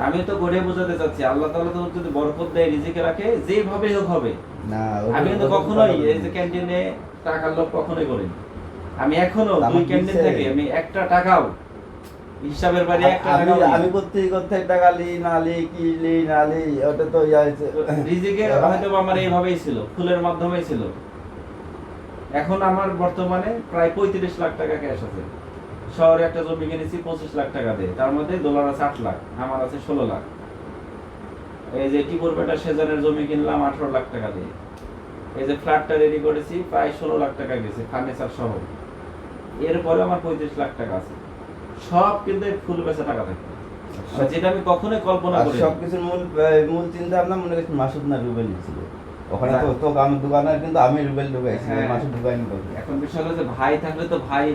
আমি তো গড়ে বোঝাতে চাচ্ছি, আল্লাহ তাআলা তো যদি বরকত দেয়, রিজিকে রাখে, যেভাবে হোক হবে। না, আমি কিন্তু কখনোই এই যে ক্যান্টিনে টাকার লোভ কখনোই করিনি। আমি এখনো 2 ক্যান্টিন থেকে আমি 1 টাকাও হিসাবের বাইরে 1 টাকা আমি করতে টাকা লি না লি ওটা তো ইয়া হয়েছে। রিজিকে হয়তো আমার এইভাবেই ছিল, ফুলের মাধ্যমেই ছিল। এখন আমার বর্তমানে প্রায় 35 লাখ টাকা ক্যাশ আছে। শহরে একটা জমি কিনেছি 25 লাখ টাকা দিয়ে, তার মধ্যে ডলার আছে 8 লাখ, আমার আছে 16 লাখ। এই যে টিপুরপেটা সেজানের জমি কিনলাম 18 লাখ টাকা দিয়ে। এই যে ফ্ল্যাটটা রেডি করেছি প্রায় 16 লাখ টাকা গেছে ফার্নিচার সহ। এরপরে আমার 35 লাখ টাকা আছে, সব কিন্তু ফুল বেচা টাকা থাকে, যেটা আমি কখনোই কল্পনা করি। সবকিছুর মূল চিন্তা ভাবনা মনে করছি মাসুদ না রুবেল ছিল ওখানে। তো আমার দোকানে কিন্তু আমি রুবেল ঢুকাইছি, মাসুদ ঢুকাইনি। এখন বিষয় হলো যে ভাই থাকলে তো ভাই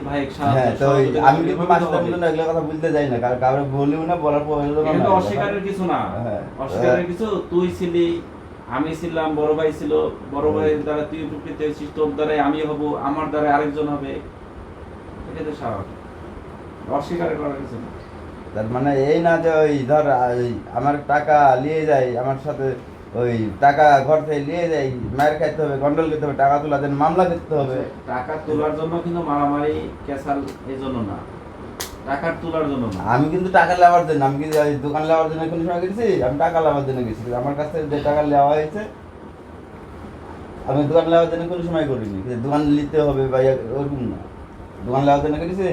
হ্যাঁ, তো আমি কিন্তু মাসুদের মতন এগুলো কথা বলতে যাই না, কারণ বলিও না, বলার প্রয়োজন না। অস্বীকারের কিছু না, অস্বীকারের কিছু। তুই ছিলি, আমি ছিলাম, বড় ভাই ছিল, বড় ভাইয়ের দ্বারা তুই উপকৃত হয়েছিস, তোর দ্বারাই আমি হব, আমার দ্বারা আরেকজন হবে, এটা তো স্বাভাবিক, অস্বীকার করার কিছু না। তার মানে এই না যে ওই ধর আমার টাকা নিয়ে যায়, আমার সাথে ওই টাকা ঘর থেকে নিয়ে যাই, মায়ের খাইতে হবে, গন্ডল করতে হবে, টাকা তোলা দেন, মামলা করতে হবে। টাকা তোলার জন্য কিন্তু মারামারি কেসাল এই জন্য না, টাকা তোলার জন্য না। আমি কিন্তু টাকা নেওয়ার জন্য, আমি কি দোকান নেওয়ার জন্য কোনো সময় গেছি? আমি টাকা নেওয়ার জন্য গেছি। আমার কাছ থেকে যে টাকা নেওয়া হয়েছে আমি দোকান নেওয়ার জন্য কোনো সময় করিনি, দোকান নিতে হবে বা ওরকম না। দোকান নেওয়ার জন্য করেছি,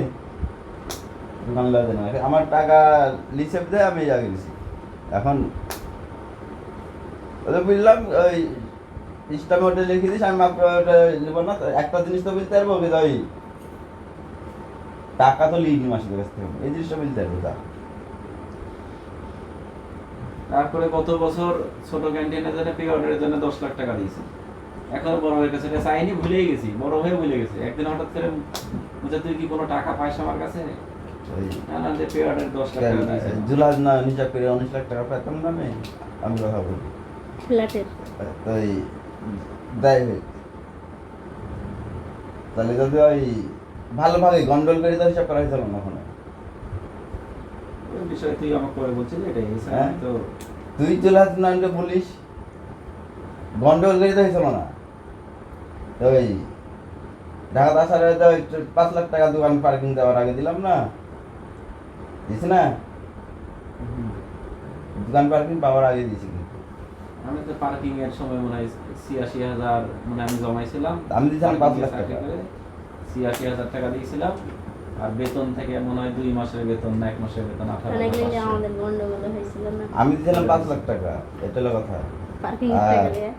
দোকান নেওয়ার জন্য আমার টাকা লিসেপ দেয়, আমি যা গেছি। এখন ওদের বুঝলাম ওই ইস্টামে ওটা লিখে দিস, আমি ওটা নেব না। একটা জিনিস তো বুঝতে পারবো ওই টাকা তো লিইনি মাসের কাছ থেকে, এই জিনিসটা বলতে পারবো তা। তারপরে গত বছর ছোট ক্যান্টিনের জন্য পে অর্ডারের জন্য 10 লাখ টাকা দিয়েছি। এখন বড় হয়ে গেছে, এটা চাইনি, ভুলেই গেছি, বড় হয়ে ভুলে গেছে। একদিন হঠাৎ করে বলছে, তুই কি কোনো টাকা পাইস আমার কাছে? ওই না যে পে অর্ডারে 10 লাখ টাকা দিয়েছে। জুলাস না নিচা করে 19 লাখ টাকা পেতাম না আমি কথা বলি। ফ্ল্যাটের তাই দেয় হোক। তাহলে যদি ওই ভালোভাবে গন্ডল করে তো হিসাব করা হয়েছিল না ওখানে। ওই বিষয়ে তুই আমাকে পরে বলছিস এটাই হ্যাঁ? তো। তুই জুলাস নামটা বলিস গন্ডল করে তো হয়েছিল না। ওই ঢাকা আসার 5 লাখ টাকা দোকান পার্কিং দেওয়ার আগে দিলাম না, দিস না? দোকান পার্কিং পাওয়ার আগে দিয়েছি কিন্তু। আমি তো পার্কিং এর সময় মনে হয় 86,000 মানে আমি জমাইছিলাম। আমি দিয়েছিলাম 5 লাখ টাকা। 86,000 টাকা দিয়েছিলাম। আর বেতন থেকে মনে হয় 2 মাসের বেতন না 1 মাসের বেতন অনেকদিন যে 18,500। আমাদের গন্ডগোল হয়েছিল না আমি দিয়েছিলাম 5 লাখ টাকা, এটা হলো কথা। পার্কিং আর টাকা দিয়ে।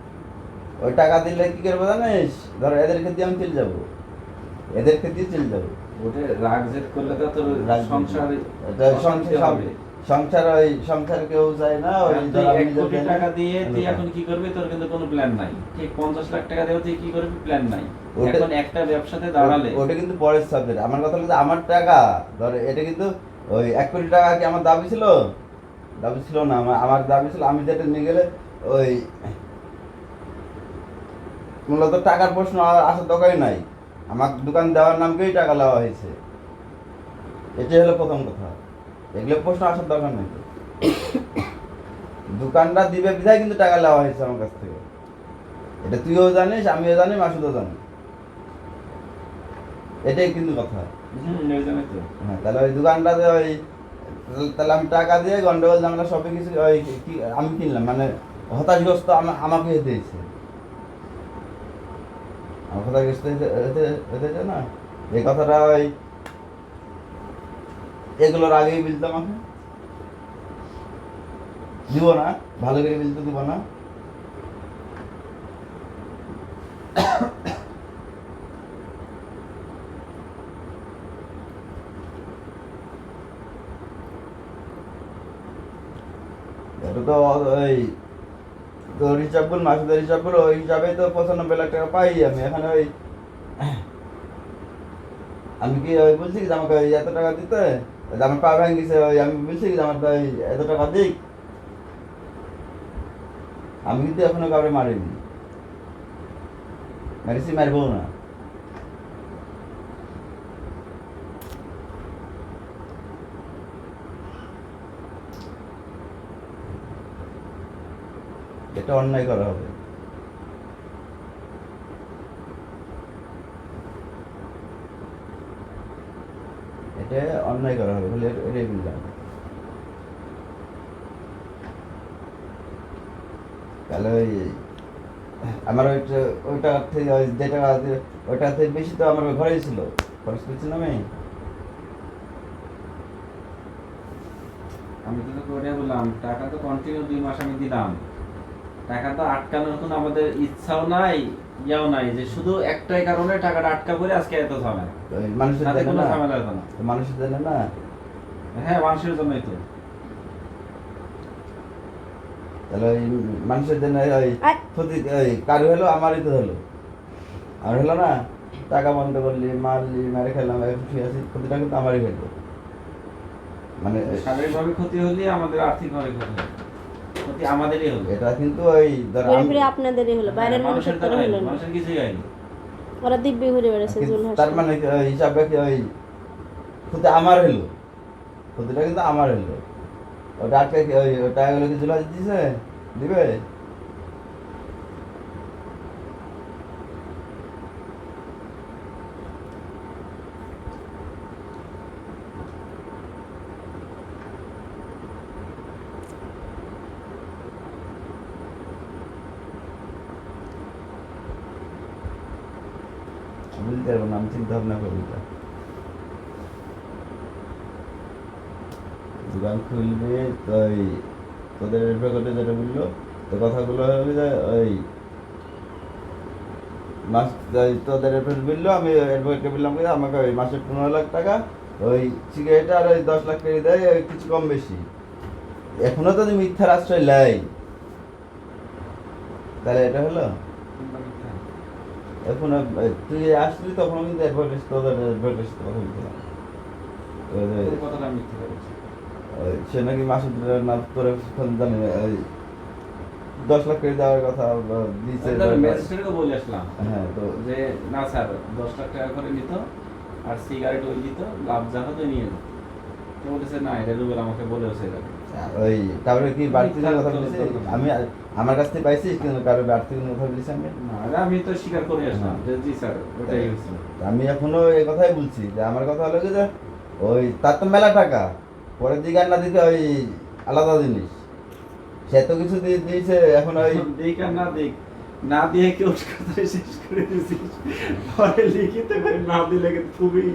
ওই টাকা দিলে কি করবো জানিস? ধর এদেরকে দিয়ে আমি চলে যাবো, এদেরকে দিয়ে চলে যাবো। ওটা রাগ জেদ করলে তো তোর রাগ সংসার এটা সংসার ওই সংসার কেউ চায় না। ওই আর তুই ধর আমি 1 কোটি যদি- টাকা দিয়ে তুই এখন কি করবি? তোর কিন্তু কোনো প্ল্যান নাই। ঠিক 50 লাখ টাকা দিয়ে তুই কি করবি? প্ল্যান নাই। ওটা- এখন একটা ব্যবসাতে দাঁড়ালে ওটা কিন্তু পরের সাবজেক্ট। আমার কথা হলো যে আমার টাকা ধর এটা কিন্তু ওই 1 কোটি টাকা কি আমার দাবি ছিল? দাবি ছিল না, আমার দাবি ছিল আমি যেটা নিয়ে গেলে ওই মূলত টাকার প্রশ্ন আসার দরকারই নাই, আমার দোকান দেওয়ার নামকেই টাকা দেওয়া হয়েছে। এটাই হলো প্রথম কথা। এগুলো প্রশ্ন আসার দরকার নেই তো। দোকানটা দিবে বিধায় কিন্তু টাকা নেওয়া হয়েছে আমার কাছ থেকে, এটা তুইও জানিস, আমিও জানি, মাসুদও জানি। এটাই কিন্তু কথা। এই জন্যই তো। হ্যাঁ, তাহলে ওই দোকানটাতে ওই তাহলে আমি টাকা দিয়ে গন্ডগোল ঝামেলা সবই কিছু ওই আমি কিনলাম, মানে হতাশগ্রস্ত আমাকে হতে হয়েছে। আমার হতাশগ্রস্ত হতেছে না, এই কথাটা ওই এগুলোর আগেই বলতো আমাকে। দিব না, ভালো করে বলতে দিব না। এটা তো ওই তোর হিসাব বল, মাসুদের হিসাব বল, ওই হিসাবে তো 95 লাখ টাকা পাই আমি। এখানে ওই আমি কি ওই বলছি কি যে আমাকে ওই এত টাকা দিতে, আমার পা ভেঙে গেছে, ওই আমি বলছি কি যে আমার ওই এত টাকা দিক? আমি কিন্তু এখনো কাউকে মারিনি, মারিছি, মারবো না। এটা অন্যায় করা হবে। এটা অন্যায় করা হবে, বলে এটাই বললাম। তাহলে ওই আমার ওইটা থেকে ওই যে টাকা আছে ওইটা থেকে বেশি তো আমার ঘরেই ছিল, খরচ করছিলাম আমি। আমি তো তোকে ওটাই বললাম, টাকা তো কন্টিনিউ 2 মাস আমি দিলাম। টাকা তো আটকানোর কোনো আমাদের ইচ্ছাও নাই, ইয়াও নাই, যে শুধু একটাই কারণে টাকাটা আটকা পড়ে আজকে এত ঝামেলা। ওই মানুষের তাতে জন্য কোনো না, ঝামেলা হতো না। মানুষের জন্য না। হ্যাঁ, মানুষের জন্যই তো। তাহলে ওই মানুষের জন্য ওই ক্ষতি ওই কারো হলো, আমারই তো হলো। আর হলো না, টাকা বন্ধ করলি, মারলি, মেরে খেলাম, খুশি আছি, ক্ষতিটা কিন্তু আমারই হলো। মানে শারীরিকভাবে ক্ষতি হলে আমাদের আর্থিকভাবে ক্ষতি হয়। ক্ষতি আমাদেরই হলো। এটা কিন্তু ওই ধর ঘুরে ফিরে আপনাদেরই হলো, বাইরের মানুষের দ্বারা তো হয়নি, হলো না। মানুষের কিছুই হয়নি। ওরা দিব্যি ঘুরে বেড়াচ্ছে জুল হাসি। তার মানে ওই হিসাবে কি ওই ক্ষতি আমার হলো, ক্ষতিটা কিন্তু আমার হলো। ওটা আটকে ওই টাকাগুলো কি জুলা দিছে, দিবে? বুঝতে পারবো না, আমি চিন্তা ভাবনা করবো। দোকান খুলবে তো ওই তোদের অ্যাডভোকেটে যেটা বললো, তো কথাগুলো হলো যে ওই মাস তোদের অ্যাডভোকেট বললো, আমি অ্যাডভোকেটকে বললাম কি আমাকে ওই মাসে 15 লাখ টাকা ওই সিগারেট আর ওই 10 লাখ টাকা দেয় ওই কিছু কম বেশি। এখনো তো মিথ্যার আশ্রয় লাই, তাহলে এটা হলো এখন তুই আসলি তখন আমি অ্যাডভার্টাইজ তোদের অ্যাডভার্টাইজ কথা বলছিলাম তোর কথাটা আমি মিথ্যা বলেছি। সে নাকি মাসুদ না তোরে জানি ওই 10 লাখ টাকা দেওয়ার কথা দিয়েছে। ম্যাজিস্ট্রেটকে বলে আসলাম হ্যাঁ তো যে না স্যার 10 লাখ টাকা করে নিত আর সিগারেট ওই দিত, লাভ যা হতো নিয়ে যেত। তো বলেছে না, এটা রুবেল আমাকে বলেছে এটা। ওই তারপরে কি বাড়তি কথা বলেছি আমি, আমার কাছ থেকে পাইছিস কিন্তু কারো বাড়তি কথা বলেছি আমি না, এটা আমি তো স্বীকার করে আসলাম যে জি স্যার ওটাই হয়েছিল। আমি এখনো এই কথাই বলছি যে আমার কথা হলো কি যে ওই তার তো মেলা টাকা, পরের দিকে আর না দিতে ওই আলাদা জিনিস, সে তো কিছু দিয়েছে এখন ওই দেখ আর না দেখ, না দিয়ে কেউ কথা শেষ করে দিয়েছিস, পরে লিখিত করে না দিলে কিন্তু খুবই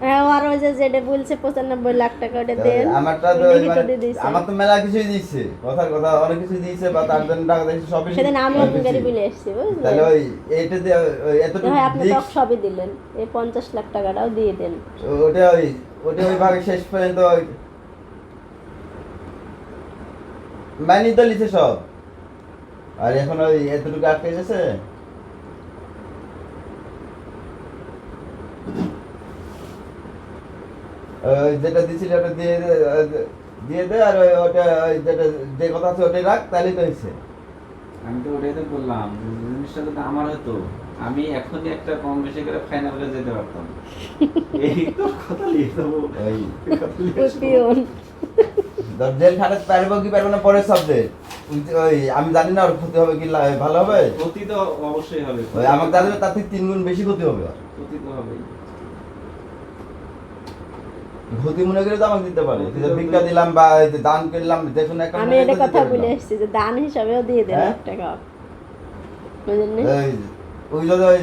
হ্যাঁ, আর ওই যে যেটা বলছে 95 লাখ টাকা ওটা দেন, আমারটা তো লিখিত দিয়ে দিয়েছে। আমার তো মেলা কিছুই দিচ্ছে, কথার কথা অনেক কিছু দিয়েছে বা তার জন্য টাকা দিয়েছে সবই। সেদিন আমি আপনার গাড়ি বলে এসেছি, বুঝলেন? তাহলে ওই এইটা দিয়ে এতটুকু হ্যাঁ, আপনি তো দিক সবই দিলেন, এই 50 লাখ টাকাটাও দিয়ে দেন। ওটা ওই ভাগে শেষ পর্যন্ত মাইনি তো লিখে সব, আর এখন ওই এতটুকু আটকে গেছে। ওই যেটা দিছিল ওটা দিয়ে দে আর ওটা যেটা যে কথা আছে ওটাই রাখ, তাহলেই তো হয়েছে। আমি তো ওটাই তো বললাম, জিনিসটা যদি আমার হতো আমি এখনই একটা কম বেশি করে ফাইনালে যেতে পারতাম। এই তো কথা লিখে দেবো ওই পিয়ন জেল খাটাতে পারবো কি পারবো না পরের সাবজেক্ট, ওই আমি জানি না ওর ক্ষতি হবে কি ভালো হবে। ক্ষতি তো অবশ্যই হবে, ওই আমাকে জানলে তার থেকে 3 গুণ বেশি ক্ষতি হবে। ক্ষতি তো হবেই। ক্ষতি মনে করে তো আমাকে দিতে পারে, যে ভিক্ষা দিলাম বা এই যে দান করলাম দেখুন একটা আমি এটা কথা বলে এসেছি যে দান হিসাবেও দিয়ে দেন হ্যাঁ? 1 টাকা, বুঝলেন না? ওই যদি ওই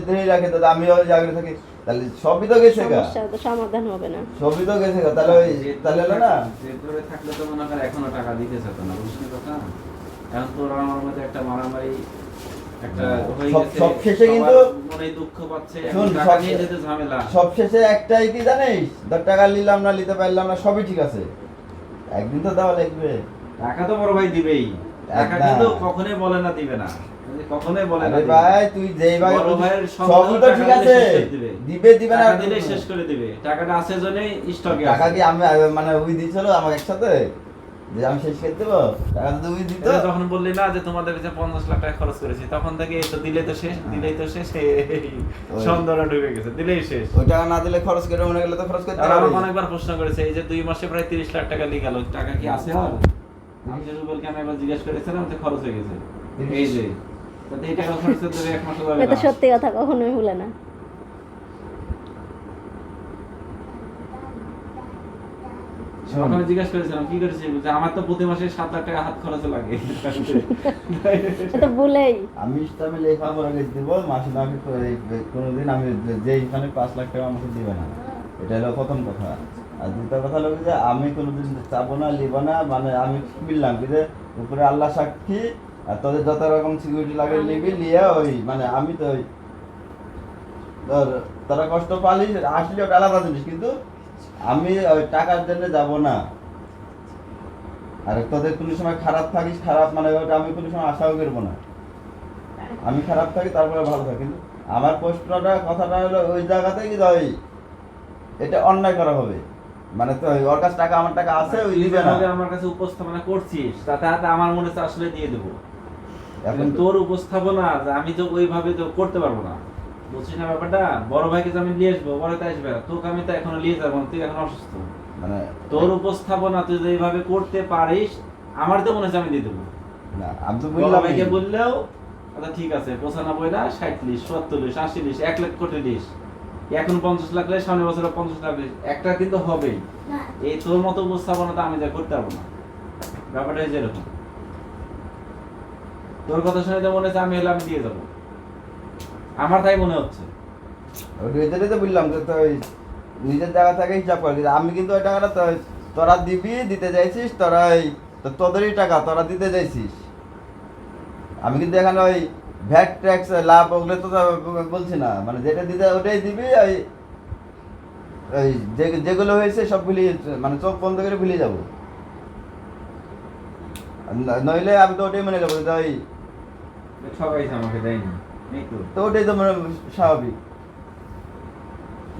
দেরি রাখে তাহলে আমি ওই জায়গায় থাকি, তাহলে সবই তো গেছে গা, সমস্যা তো সমাধান হবে না। সবই তো গেছে গা, তাহলে ওই তাহলে হলো না। জেদ ধরে থাকলে তো মনে কর এখনো টাকা দিতে চাইত না, বুঝলি কথা? এখন তোর আমার মধ্যে একটা মারামারি একটা হয়ে সব- গেছে, সব শেষে সবার কিন্তু মনে দুঃখ পাচ্ছে, শোন, এখন টাকা সব- নিয়ে যেতে ঝামেলা। সব শেষে একটাই কি জানিস, 10 টাকা নিলাম না নিতে পারলাম না সবই ঠিক আছে, একদিন তো দেওয়া লাগবে। টাকা তো বড় ভাই দিবেই, টাকা একদম। কিন্তু কখনোই বলে না দিবে না, কখনোই বলে না আরে দিবে না। ভাই তুই যেই ভাই বড় ভাইয়ের সবই তো টাকা ঠিক দিলে আছে, শেষ করে দিবে। দিবে না টাকা দিলে শেষ করে দিবে, টাকাটা আছে জন্যই স্টকে টাকা আছে। কি আমি মানে ওই দিয়েছিল আমাকে একসাথে যে আমি শেষ করে দেবো, টাকা তো তুমি দিত। এটা যখন বললি না যে তোমাদের কাছে 50 লাখ টাকা খরচ করেছি, তখন থেকে এই তো দিলে তো শেষ, দিলেই তো শেষ, ওই- সন্দেহটা ঢুকে গেছে, দিলেই শেষ। ওই টাকা না দিলে খরচ করে মনে গেলে তো খরচ করতে আর হবে। আমাকে অনেকবার প্রশ্ন করেছে, এই যে 2 মাসে প্রায় 30 লাখ টাকা লিয়ে গেল, টাকা কি আছে আর? আমি যে রুবেলকে আমি একবার জিজ্ঞেস করেছিলাম যে খরচ হয়ে গেছে, এই যে তাতে এই টাকা খরচ করতে 1 মাসও যাবে এটা না। সত্যি কথা, কখনোই ভুলে না। ওখানে জিজ্ঞেস করেছিলাম কি করেছি, বলছে আমার তো প্রতি মাসে 7 লাখ টাকা হাত খরচে লাগে। এটা ভুলেই আমি ইসলামে লেখাপড়া করে দিব, মাসে না কোনোদিন আমি যেইখানে 5 লাখ টাকা আমাকে দিবে না, এটা হলো প্রথম কথা। আর দ্বিতীয় কথা হলো যে আমি কোনোদিন চাবো না লিব না, মানে আমি বললাম কি যে উপরে আল্লাহ সাক্ষী, আর তোদের যত রকম সিকিউরিটি লাগে নিবি নিয়ে ওই মানে আমি তো ওই তারা কষ্ট পালি আসলে ওটা আলাদা জিনিস, কিন্তু আমি ওই টাকার জন্য যাব না। আর তোদের কোনো সময় খারাপ থাকিস, খারাপ মানে ওটা আমি কোনো সময় আশাও করবো না, আমি খারাপ থাকি তারপরে ভালো থাকি। কিন্তু আমার প্রশ্নটা কথাটা হলো ওই জায়গাতে কি ওই এটা অন্যায় করা হবে, মানে তো ওর কাছে টাকা আমার টাকা আছে ওই তুই দিবে না। যেভাবে আমার কাছে উপস্থাপনা করছিস তাতে আমার মনে হচ্ছে আসলে দিয়ে দেবো, এখন এখন তোর উপস্থাপনা যে আমি তো ওইভাবে তো করতে পারবো না, বুঝছিস না ব্যাপারটা? বড় ভাইকে যে আমি নিয়ে আসবো, বড় ভাই আসবে না, তোকে আমি তো এখনো নিয়ে যাবো না, তুই এখন অসুস্থ। মানে তোর উপস্থাপনা তুই যে এইভাবে করতে পারিস, আমার তো মনে হচ্ছে আমি দিয়ে দেবো। না আমি তো বড় বললাম ভাইকে বললেও আচ্ছা ঠিক আছে, 95 না 60 লিস 70 লিস 80 লিস 1 লাখ কোটি লিস, এখন 50 লাখ লিস, সামনের বছর 50 লাখ লিস, একটা কিন্তু হবেই। এই তোর মতো উপস্থাপনা তো আমি যা করতে পারবো না, ব্যাপারটা হচ্ছে এরকম। তোর কথা শুনে তো মনে হচ্ছে আমি হলে আমি দিয়ে যাবো, আমার তাই মনে হচ্ছে। ওইটাই তো বললাম যে তো ওই নিজের জায়গা থেকে হিসাব কর, কিন্তু আমি কিন্তু ওই টাকাটা তোরা দিবি দিতে চাইছিস, তোরা ওই তোদেরই টাকা তোরা দিতে চাইছিস, আমি কিন্তু এখানে ওই ভ্যাট ট্যাক্স লাভ ওগুলো তো বলছি না, মানে যেটা দিতে ওটাই দিবি। ওই ওই যেগুলো হয়েছে সব ভুলে, মানে চোখ বন্ধ করে ভুলে যাবো। নইলে আমি তো ওটাই মনে করবো যে ওই, ঠকাইছে আমাকে, দেয়নি এই তো। তো ওটাই তো মনে স্বাভাবিক।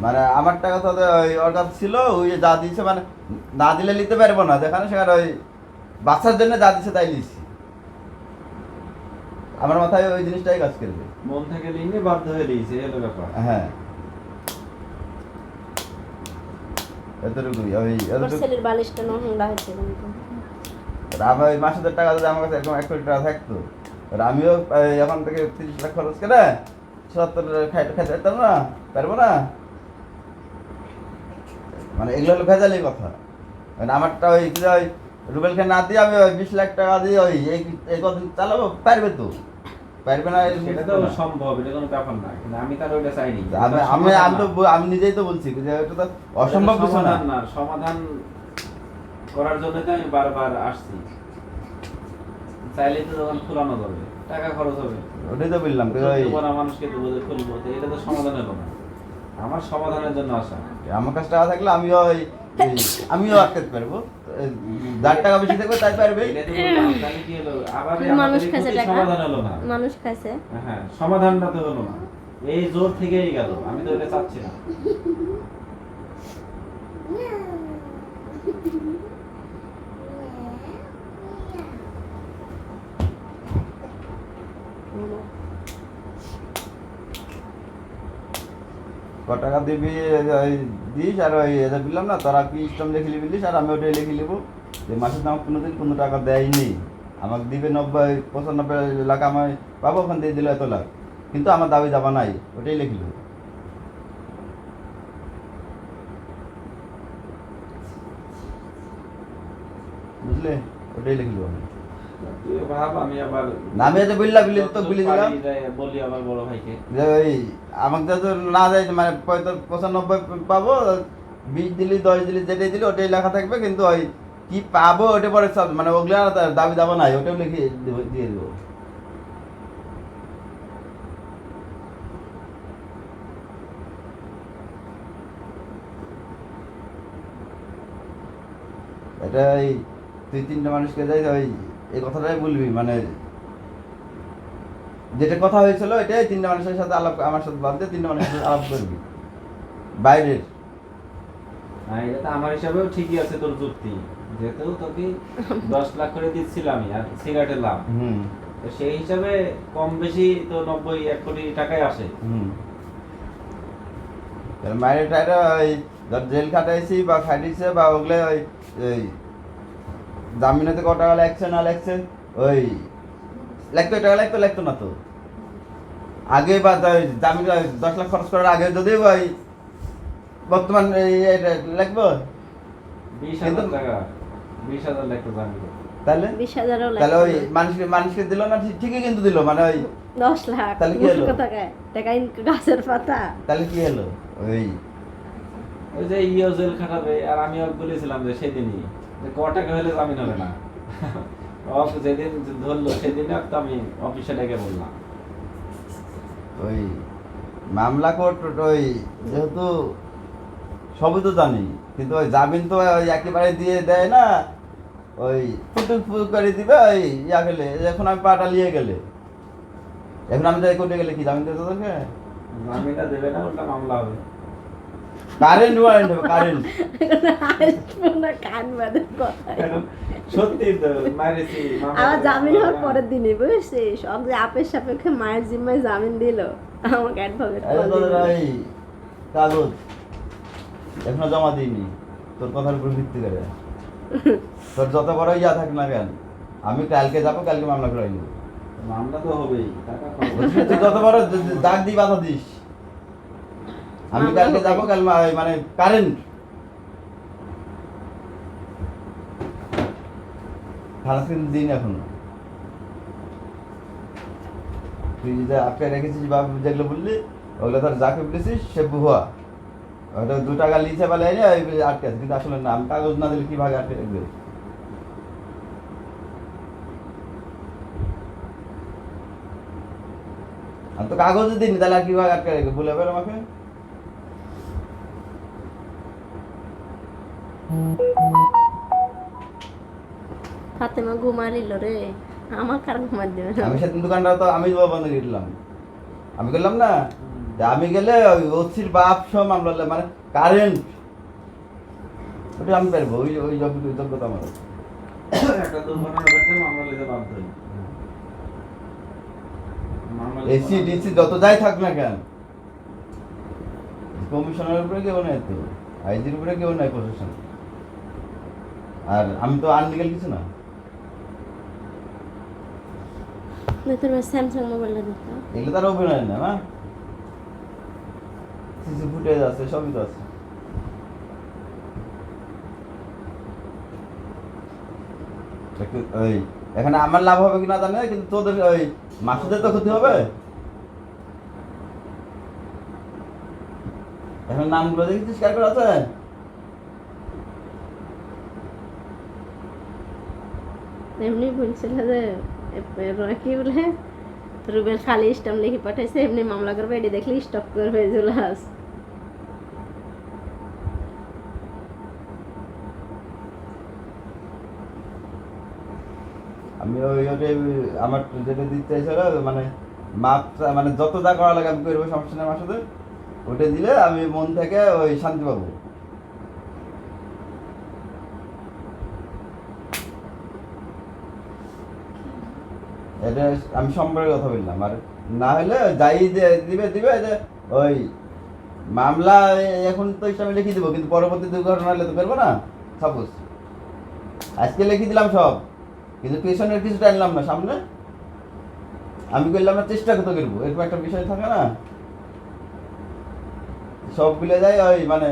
মানে আমার টাকা তো ওই ওর কাছে ছিল, ওই যে যা দিয়েছে মানে না দিলে নিতে পারবো না, যেখানে সেখানে ওই বাচ্চার জন্য যা দিচ্ছে তাই নিচ্ছি। আমার মাথায় ওই জিনিসটাই কাজ করবে। মন থেকে লিখে বাধ্য হয়ে দিয়েছে, এই হলো ব্যাপার। হ্যাঁ, এতটুকুই। ওই ওর এতটুকু ছেলের বালিশটা নোংরা হয়েছে কিন্তু। আমার ওই মাসের টাকা যদি আমার কাছে এরকম 1 কোটি টাকা থাকতো, আর আমিও এখন থেকে 30 লাখ খরচ করে 70 খাইতে পারতাম না, পারবো না। মানে এগুলো হলো ভেজালি কথা। মানে আমারটা ওই কি ওই রুবেল খান না দিয়ে আমি ওই 20 লাখ টাকা দিয়ে ওই এই কদিন চালাবো, পারবে তো? পারবে না সেটা তো সম্ভব, এটা কোনো ব্যাপার না, কিন্তু আমি তার ওইটা চাইনি। আমি নিজেই তো বলছি যে এটা তো অসম্ভব কিছু না। সমাধান না, সমাধান করার জন্য তো আমি বারবার আসছি। চাইলে তো দোকান খোলানো যাবে, টাকা খরচ হবে, ওটাই তো বললাম যে ওই মানুষকে তো বোঝে খুলবো, তো এটা তো সমাধান হলো না। আমার সমাধানের জন্য আসা। আমার কাছে টাকা থাকলে আমিও আটকাতে পারবো। যার টাকা বেশি থাকবে তাই পারবে। এটা তো বললাম, তাহলে কি হলো? আবার এই মানুষ আমাদের এই খাইছে ক্ষতির টাকা, সমাধান হলো না। মানুষ খাইছে। হ্যাঁ, সমাধানটা তো হলো না, এই জোর থেকেই গেল। আমি তো এটা চাচ্ছি না। ক টাকা দিবি ওই দিস, আর ওই এটা বললাম না তোরা কি ইস্টম লিখে লিবিস, আর আমি ওটাই লিখে লিবো যে মাসের দাম কোনোদিন কোনো টাকা দেয়নি, আমাকে দিবে 90-95 লাখ আমি পাবো, ওখান দিয়ে দিল এত লাখ, কিন্তু আমার দাবি দাবা নাই, ওটাই লিখে লিবো। বুঝলে? ওটাই লিখে লিবো আমি। তুই ভাব, আমি আবার না, আমি যে বললাম তো বলে দিলাম বলি আমার বড় ভাইকে যে ওই আমাকে যত না যায় মানে 95 পাবো, 20 দিলি 10 দিলি যেটাই দিলি ওটাই লেখা থাকবে, কিন্তু ওই কি পাবো ওটা পরে সব মানে ওগুলো আর দাবি দাবা নাই, ওটাও লিখে দিয়ে দেবো। এটা এই 2-3টা মানুষকে যাই ওই এই কথাটাই বলবি, মানে যেটা কথা হয়েছিল এটাই 3টা মানুষের সাথে আলাপ, আমার সাথে বাদ দিয়ে 3টা মানুষের সাথে আলাপ করবি বাইরের। হ্যাঁ, এটা তো আমার হিসাবেও ঠিকই আছে তোর যুক্তি, যেহেতু তোকে 10 লাখ করে দিচ্ছিলাম আর সিগারেটের লাভ, তো সেই হিসাবে কম বেশি তো 90-1 কোটি টাকায় আসে। বাইরে টাইরে ওই ধর জেল খাটাইছি বা খাটিয়েছে বা ওগুলো ওই জামিনেতে কত টাকা লাগছে না লাগছে, ওই লাগতো টাকা লাগতো না তো আগে, বা জামিন 10 লাখ খরচ করার আগে যদি ওই বর্তমান লাগবো 20,000 টাকা, 20,000 লাগতো জামিন। তাহলে 20,000ও তাহলে ওই লাগবে। মানুষকে দিল না, ঠিকই কিন্তু দিল, মানে ওই 10 লাখ তাহলে কি হলো? টাকা গাছের পাতা। তাহলে কি হলো? ওই ওই যে জেল খাটাবে, আর আমি ওকে বলেছিলাম যে সেদিনই যে ক টাকা হলে জামিন হবে না। যেদিন ধরলো সেদিনে তো আমি অফিসে ডেকে বললাম। ওই মামলা কোর্ট ওই যেহেতু সবই তো জানি, কিন্তু ওই জামিন তো ওই একেবারে দিয়ে দেয় না, ওই ফুটুক ফুটুক করে দিবে ওই ইয়া গেলে, এখন আমি পাটা নিয়ে গেলে, এখন আমি যাই কোর্টে গেলে কি জামিন দিতে তোকে? জামিনটা দেবে না, ওটা মামলা হবে। কারেন্ট ওয়ারেন্ট হবে, কারেন্ট। কান বাঁধে কথা। সত্যি তো মারেছি। আমার জামিন হওয়ার পরের দিনই বুঝছিস, সব যে আপের সাপেক্ষে মায়ের জিম্মায় জামিন দিল আমাকে অ্যাডভোকেট ওই কাগজ এখনো জমা দিইনি, তোর কথার উপর ভিত্তি করে। তোর যত বড় ইয়া থাক না কেন, আমি কালকে যাবো, কালকে মামলা করে নিব। মামলা তো হবেই, টাকা তুই যত বড় দাগ দিয়ে বাধা দিস, আমি কালকে যাবো, কাল মানে কারেন্ট খালাস কিন্তু দিন এখনো। তুই যে আটকে রেখেছিস বা যেগুলো বললি ওগুলো ধর যাকে বলেছিস সে বুয়া, ওটা 2 টাকা লিখে বলে আটকে আছে, কিন্তু আসলে না, আমি কাগজ না দিলে কি ভাগে আটকে রাখবে? আমি তো কাগজ দিইনি, তাহলে আর কি ভাগে আটকে রাখবে বলে এবার আমাকে? ফাতেমা ঘুমালিল রে, আমার কার ঘুমার দেবে না। আমি সেদিন দোকানটা তো আমি বন্ধ করে দিলাম, আমি করলাম না, তা আমি গেলে ওই ওসির বাপ সব মামলা হলে মানে কারেন্ট ওটা আমি পারবো, ওই ওই যোগ্যতা আমার আছে। একটা দুর্ঘটনা ঘটলে মামলা নিতে বাধ্য হই। মামলা নিতে এসি ডিসি যত যাই থাক না কেন, কমিশনারের উপরে কেউ নাই, তো আইজির উপরে কেউ নাই প্রশাসন, আর আমি তো আনলিগাল কিছু না। তোর স্যামসাং মোবাইলটা দেখো। এগুলো তার অভিনয় না, না সিসি ফুটেজ আছে, সবই তো আছে। ওই এখানে আমার লাভ হবে কিনা জানে, কিন্তু তোদের ওই মাসুদের তো ক্ষতি হবে। এখন নামগুলো দেখেছিস কার করে আছে? এমনি বলছিল যে কি বলে রুবেল খালি স্টাম্প লিখে পাঠাইছে, এমনি মামলা করবে, এটি দেখলে স্টপ করবে জুলাস। আমি ওই ওটাই আমার যেটা দিতে চাইছিল, মানে মাপ মানে যত যা করা লাগে আমি করবো, সমস্যা নেই আমার সাথে। ওটা দিলে আমি মন থেকে ওই শান্তি পাবো। এটা আমি সম্পর্কে কথা বললাম, আর না হলে যাই যে দিবে দিবে যে ওই মামলা এখন তো আমি লিখে দেবো, কিন্তু পরবর্তী দুর্ঘটনা হলে তো করবো না। সাপোজ আজকে লিখে দিলাম সব, কিন্তু পেছনের কিছুটা আনলাম না সামনে, আমি করলাম না, চেষ্টা কত করবো, এরকম একটা বিষয় থাকে না। সব ভুলে যাই, ওই মানে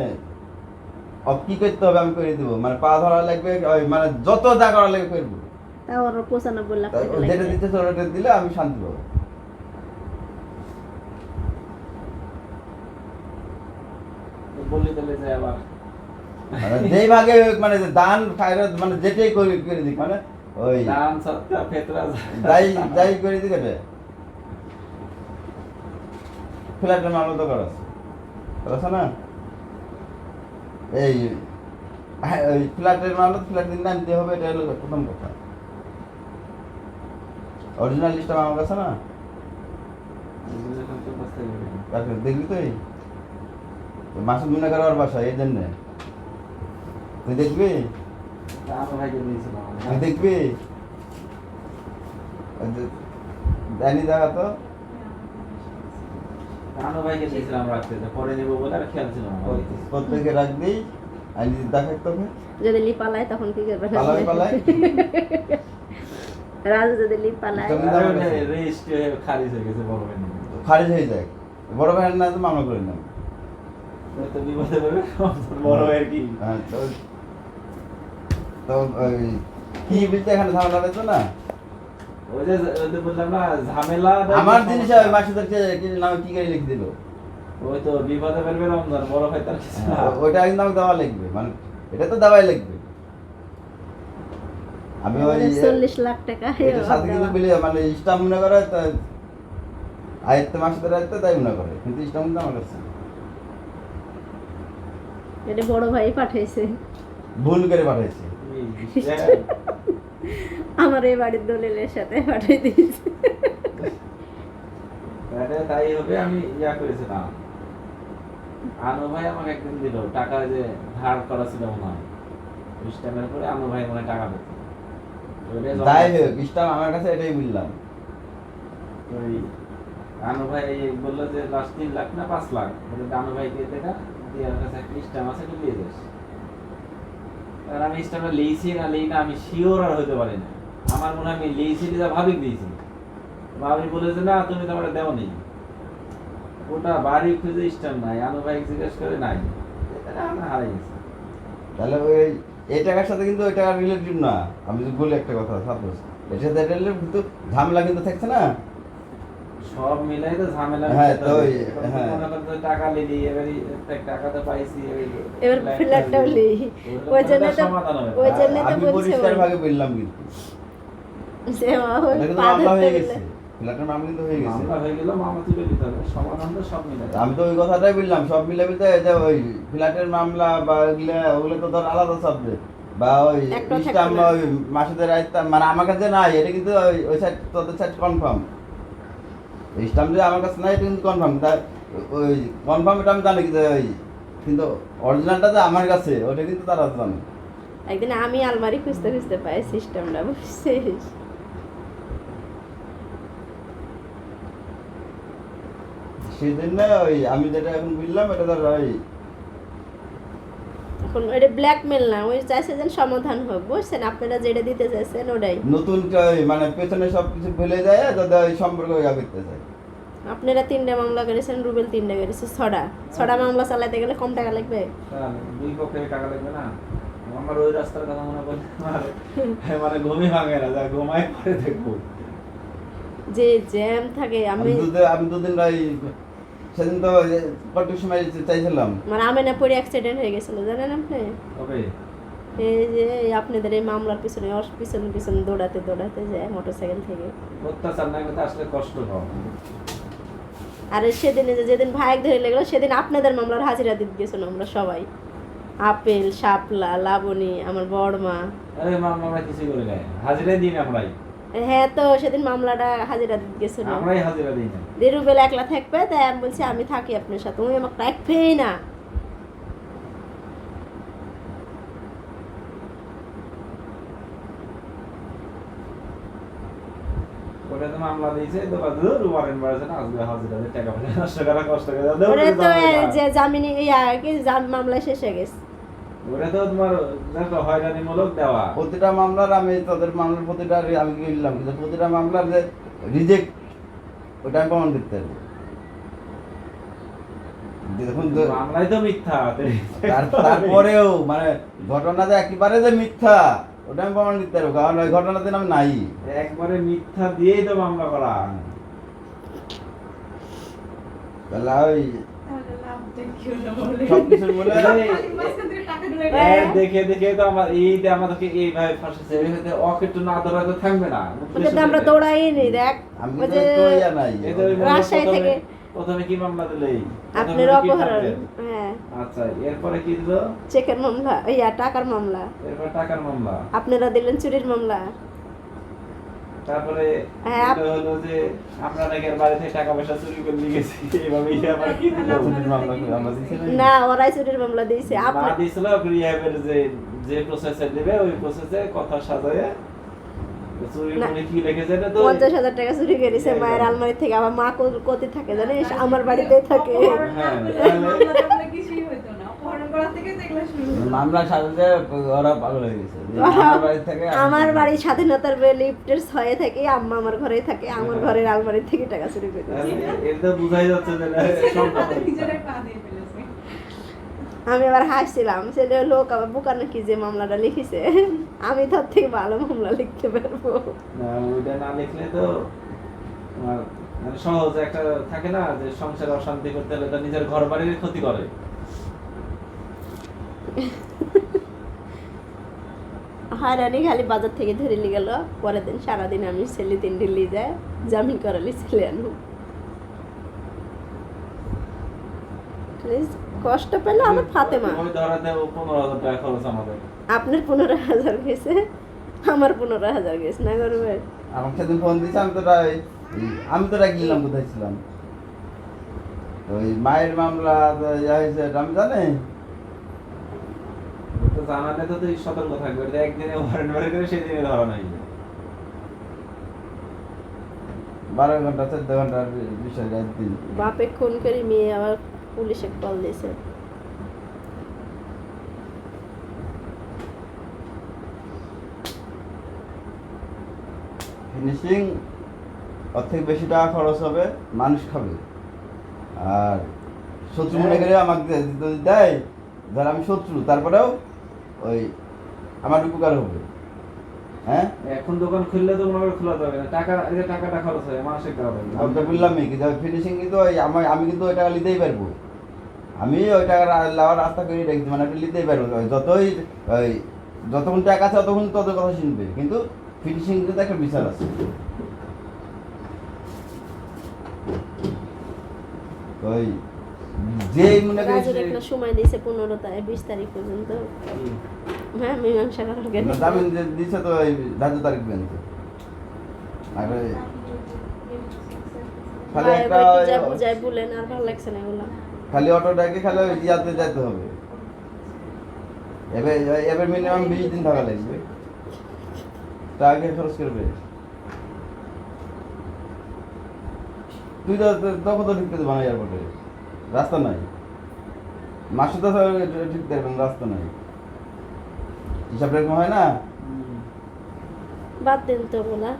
কি করতে হবে আমি করে দেবো, মানে পা ধরা লাগবে, ওই মানে যত যা করা লাগবে করবো। তাও ওর 95 লাখ টাকা যেটা লাগবে। দিতে ওটা দিলে আমি শান্তি পাবো। বলি তাহলে যে আবার মানে যেই ভাগে মানে দান খায়রাত মানে যেটাই করে করে দিক, মানে ওই দান সৎকার ফেতরা যাই যাই করে দিক, এটা ফ্ল্যাটের মামলা তো করা আছে না, এই ওই ফ্ল্যাটের মামলা ফ্ল্যাট দিন আনতে হবে, এটা হলো প্রথম কথা। অরিজিনাল লিস্টটা আমার কাছে না, কাকে দেখবি তুই? মাসুদ মুনাকার ওর বাসা, এই জন্যে তুই দেখবি, আমার ভাইকে দিয়েছিলাম তুই দেখবি জানি, দেখা তো কানো ভাইকে দিয়েছিলাম রাখতে, পরে নেবো বলে আর খেয়াল ছিল না। প্রত্যেকে রাখবি, আইনি দেখাক তোকে যদি লি পালায় তখন কি করবে? পালাই পালাই রাজু যদি লি পালায়, রেজিস্ট্রি খারিজ হয়ে গেছে বড় ভাই নিয়ে। খারিজ হয়ে যায়, বড় ভাইয়ের না তো মামলা করে নেন। তো বিপদে পড়বে বড় ভাইয়ের কি? হ্যাঁ, তো তো ওই কি বলতে এখানে ঝামেলা হয়েছে না, ওই যে বললাম না ঝামেলা, আমার জিনিস ওই মাসুদেরকে কি নাম কি করে লিখে দিল, ওই তো বিপদে পড়বে রমজান, বড় ভাই তার কিছু না। ওইটা কিন্তু আমাকে দেওয়া লাগবে, মানে এটা তো দেওয়াই লাগবে। আমি ওই 40 লাখ টাকা এটার সাথে কিন্তু বিলে মানে স্টাম্প মনে করে, আয়ত্তে মাসুদের আয়ত্তে তাই মনে করে, কিন্তু স্টাম্প কিন্তু আমার কাছে এটা বড় ভাই পাঠাইছে, ভুল করে পাঠাইছে। আমার এই বাড়ির দলিলের সাথে পাঠাই দিয়েছে। তাই হবে, আমি ইয়া করেছিলাম। আনু ভাই আমাকে একদিন দিল টাকা, যে ধার করা ছিল মনে হয়, স্ট্যাম্পের পরে আনু ভাই মনে হয় টাকা দিত। যাই হোক, স্টাম্প আমার কাছে এটাই বললাম। ওই আনু ভাই বললো যে লাস্ট 3 লাখ না 5 লাখ, বলে আনু ভাই দিয়ে দেখা দিয়ে আমার কাছে একটা স্ট্যাম্প আছে, দিয়ে দিস। আর আমি স্ট্যাম্পটা লিয়েছি না লিই না আমি শিওর আর হইতে পারি না। আমার মনে হয় আমি লিয়েছি যা ভাবি দিয়েছি, ভাবি বলেছে না তুমি তো আমার দেও নেই, ওটা বাড়ি খুঁজে স্ট্যাম্প নাই, আনু ভাই জিজ্ঞেস করে নাই, এটা আমরা হারাই গেছি। তাহলে ওই এই টাকার সাথে কিন্তু ওই টাকার রিলেটিভ না। আমি যদি বলি একটা কথা, সাপোজ এর সাথে রিলেটিভ, কিন্তু ঝামেলা কিন্তু থাকছে না। সব মিলাই তো ঝামেলা। হ্যাঁ, তো ওই হ্যাঁ, মনে করতে টাকা লিলি, এবারে টাকা তো পাইছি, এবার ফ্ল্যাটটাও লি, ওই জন্য তো ওই জন্য তো আমি বলছে পরিষ্কার ভাগে বললাম, কিন্তু যে এটা কিন্তু মামলা হয়ে গেছে। ফ্ল্যাটের মামলা কিন্তু হয়ে গেছে। মামলা হয়ে গেল, মামলা তুলে দিতে হবে, সমাধান তো সব মিলে আমি তো ওই কথাটাই বললাম, সব মিলে মিলতে এই যে ওই ফ্ল্যাটের মামলা বা ওগুলো তো ধর আলাদা সাবজেক্ট, বা ওই একটা থাকবে স্টাম্প না। ওই মাসুদের আইতা মানে আমার কাছে নাই, এটা কিন্তু ওই সাইড তোদের সাইড কনফার্ম। স্টাম্প যে আমার কাছে নাই এটা কিন্তু কনফার্ম, ওই কনফার্ম এটা আমি জানি কিন্তু ওই, কিন্তু অরিজিনালটা যে আমার কাছে ওটা কিন্তু তারা জানে। একদিন আমি আলমারি খুঁজতে খুঁজতে পাই সিস্টেমটা, বুঝছিস? সেই জন্য ওই আমি যেটা এখন বুঝলাম এটা ধর ওই এখন এটা ব্ল্যাকমেল না, ওই চাইছে যেন সমাধান হোক, বুঝছেন? আপনারা যেটা দিতে চাইছেন ওটাই। নতুন মানে পেছনে সব কিছু ভুলে যায় যাতে ওই সম্পর্ক ইয়া করতে চায়। আপনারা 3টা মামলা করেছেন, রুবেল 3টা করেছে, 6টা মামলা চালাতে গেলে কম টাকা লাগবে। তাহলে দুই পক্ষে টাকা লাগবে না। আমার ওই রাস্তার কথা মনে করলে মানে ঘুমই ভাঙে না, যা ঘুমাই পরে দেখবো। যে জ্যাম থাকে, আমি আমি দুদিন ওই সেদিন তো কত সময় চাইছিলাম মানে আমেনা পরে অ্যাক্সিডেন্ট হয়ে গেছিল, জানেন আপনি? তবে এই যে আপনাদের এই মামলার পিছনে পিছনে পিছনে দৌড়াতে দৌড়াতে যায় মোটরসাইকেল থেকে। অত্যাচার না করতে আসলে কষ্ট কম। আর সেদিনে যেদিন ভাইক ধরে লেগেলো সেদিন আপনাদের মামলার হাজিরা দিতে গেছিল আমরা সবাই, আপেল, শাপলা, লাবণী, আমার বড় মা। আরে মামলা আমরা কিছু করে নাই, হাজিরাই দিই না আমরাই। হ্যাঁ, তো সেদিন মামলাটা হাজিরা দিতে গেছিল। আমরাই হাজিরা দিই না। রুবেল একলা থাকবে, তাই আমি বলছি আমি থাকি আপনার সাথে, উনি আমাকে রাখবেই না। ওটা তো মামলা দিয়েছে তো দূর ওয়ারেন বাড়াছে না, আসবে হাজিরা দিয়ে টাকা পয়সা নষ্ট করা কষ্ট করে ওরে তো যে জামিনী কি মামলা শেষ হয়ে গেছে। ওটা তো তোমার একটা হয়রানিমূলক দেওয়া। প্রতিটা মামলার আমি তোদের মামলার প্রতিটা আমি বললাম কিন্তু প্রতিটা মামলার যে রিজেক্ট ওটা আমি প্রমাণ করতে পারবো। দেখুন মামলাই তো মিথ্যা। তারপরেও মানে ঘটনা যে একেবারে যে মিথ্যা ওটা আমি প্রমাণ করতে পারবো, কারণ ওই ঘটনার দিন আমি নাই। একবারে মিথ্যা দিয়েই তো মামলা করা। তাহলে ওই সবকিছু বলে দেখে দেখে তো আমার এইটা আমাদেরকে এইভাবে ফাঁসেছে, হয়তো ওকে একটু না ধরা তো থাকবে না। ওটা তো আমরা দৌড়াই নি, দেখ আমি ওই তো যে একটু ইয়া নাই। এই তো ওই রাজশাহী প্রথমে- থেকে প্রথমে কি মামলা দিলে? আপনার অপহরণ, হ্যাঁ, আচ্ছা, এরপরে কি দিল? চেকের মামলা, টাকার মামলা। এরপর টাকার মামলা। আপনারা দিলেন চুরির মামলা। তারপরে হ্যাঁ, এটা হলো যে আমরা নাকি আর বাড়ি থেকে টাকা পয়সা চুরি করে নিয়ে গেছি, এইভাবে আবার কি দিল? চুরির মামলা করে আমরা দিছি না। না, ওরাই চুরির মামলা দিয়েছে। না দিছিল রিহ্যাবের যে প্রসেসে দিবে ওই প্রসেসে কথা সাজায় চুরি না। করে কি লিখেছে এটা তো 50,000 টাকা চুরি করেছে মায়ের আলমারি থেকে। আমার মা কোথা থাকে জানিস? আমার বাড়িতেই থাকে। হ্যাঁ, তাহলে কিছুই হইতো না, অপহরণ করা থেকে তো এগুলো শুরু। মামলা সাজাতে ওরা পাগল হয়ে গেছে যে আমার বাড়ি থেকে আমার বাড়ি স্বাধীনতার লিফটের 6-এ থাকে, আম্মা আমার ঘরেই থাকে, আমার ঘরের আলমারি থেকে টাকা চুরি করে। এটা তো বুঝাই যাচ্ছে যে না, সম্পূর্ণ নিজেরাই পা দিয়ে ফেলেছে। আমি আবার হাসছিলাম, ছেলে লোক আবার বোকা নাকি যে মামলাটা লিখেছে। আমি তার থেকে ভালো মামলা লিখতে পারবো। না, ওইটা না লিখলে তো তোমার মানে সহজ একটা থাকে না যে সংসারে অশান্তি করতে হলে এটা নিজের ঘর বাড়ির ক্ষতি করে। হারানি খালি বাজার থেকে ধরে নিয়ে গেল, পরের দিন সারাদিন আমি ছেলে 3 দিল্লি যায় জামিন করালি ছেলে আনু। কষ্ট পেলে আমার ফাতেমা। ওই ধরাতে 15,000 টাকা খরচ আমাদের। আপনার 15,000 গেছে, আমার 15,000 গেছে না করবে। আমাকে সেদিন ফোন দিয়েছে, আমি তো রাখলাম কোথায় ছিলাম। ওই মায়ের মামলা ইয়া হয়েছে এটা আমি জানি। তো জানালে তো তুই সতর্ক থাকবে, এটা একদিনে ওয়ারেন্ট বাড়ি করে সেদিনে ধরা নাই। 12 ঘন্টা 14 ঘন্টার বিষয় রাত দিন। বাপে খুন করে মেয়ে আবার পুলিশে কল দিয়েছে। ফিনিশিং ওর থেকে বেশি টাকা খরচ হবে, মানুষ খাবে। আর শত্রু মনে করে আমাকে যদি দেয়, ধর আমি শত্রু, তারপরেও ওই আমার উপকার হবে। হ্যাঁ, এখন দোকান খুললে তো মনে করে খোলা যাবে না, এই যে টাকাটা খরচ হয় মাসে দেওয়া আমি তো বললামই কি ফিনিশিং কিন্তু ওই আমি কিন্তু ওই টাকা নিতেই পারবো। আমি ওই টাকা নেওয়ার রাস্তা করে রেখেছি, মানে আমি নিতেই পারবো। যতই ওই যতক্ষণ টাকা আছে ততক্ষণ তত কথা শুনবে, কিন্তু ফিনিশিং কিন্তু একটা বিচার আছে। ওই যেই মনে করি রাজুর একটা সময় দিয়েছে 20 তারিখ পর্যন্ত হ্যাঁ মীমাংসা করার জন্য। জামিন দিছে তো ওই 10 তারিখ পর্যন্ত। আর ওই খালি ভাই একটা এবার একটু যা বুঝাই বলেন, আর ভালো লাগছে না এগুলো। খালি অটোটাকে খালি ওই ইয়াতে যেতে হবে। এবার এবার মিনিমাম 20 দিন থাকা লাগবে, টাকা খরচ করবে। তুই তো তখন তো ঢুকতে দেবো না এয়ারপোর্টে, রাস্তা নাই। মাসে তো ঢুকতে পারবেন, রাস্তা নাই। হিসাব এরকম হয় না। বাদ দেন তো বলা।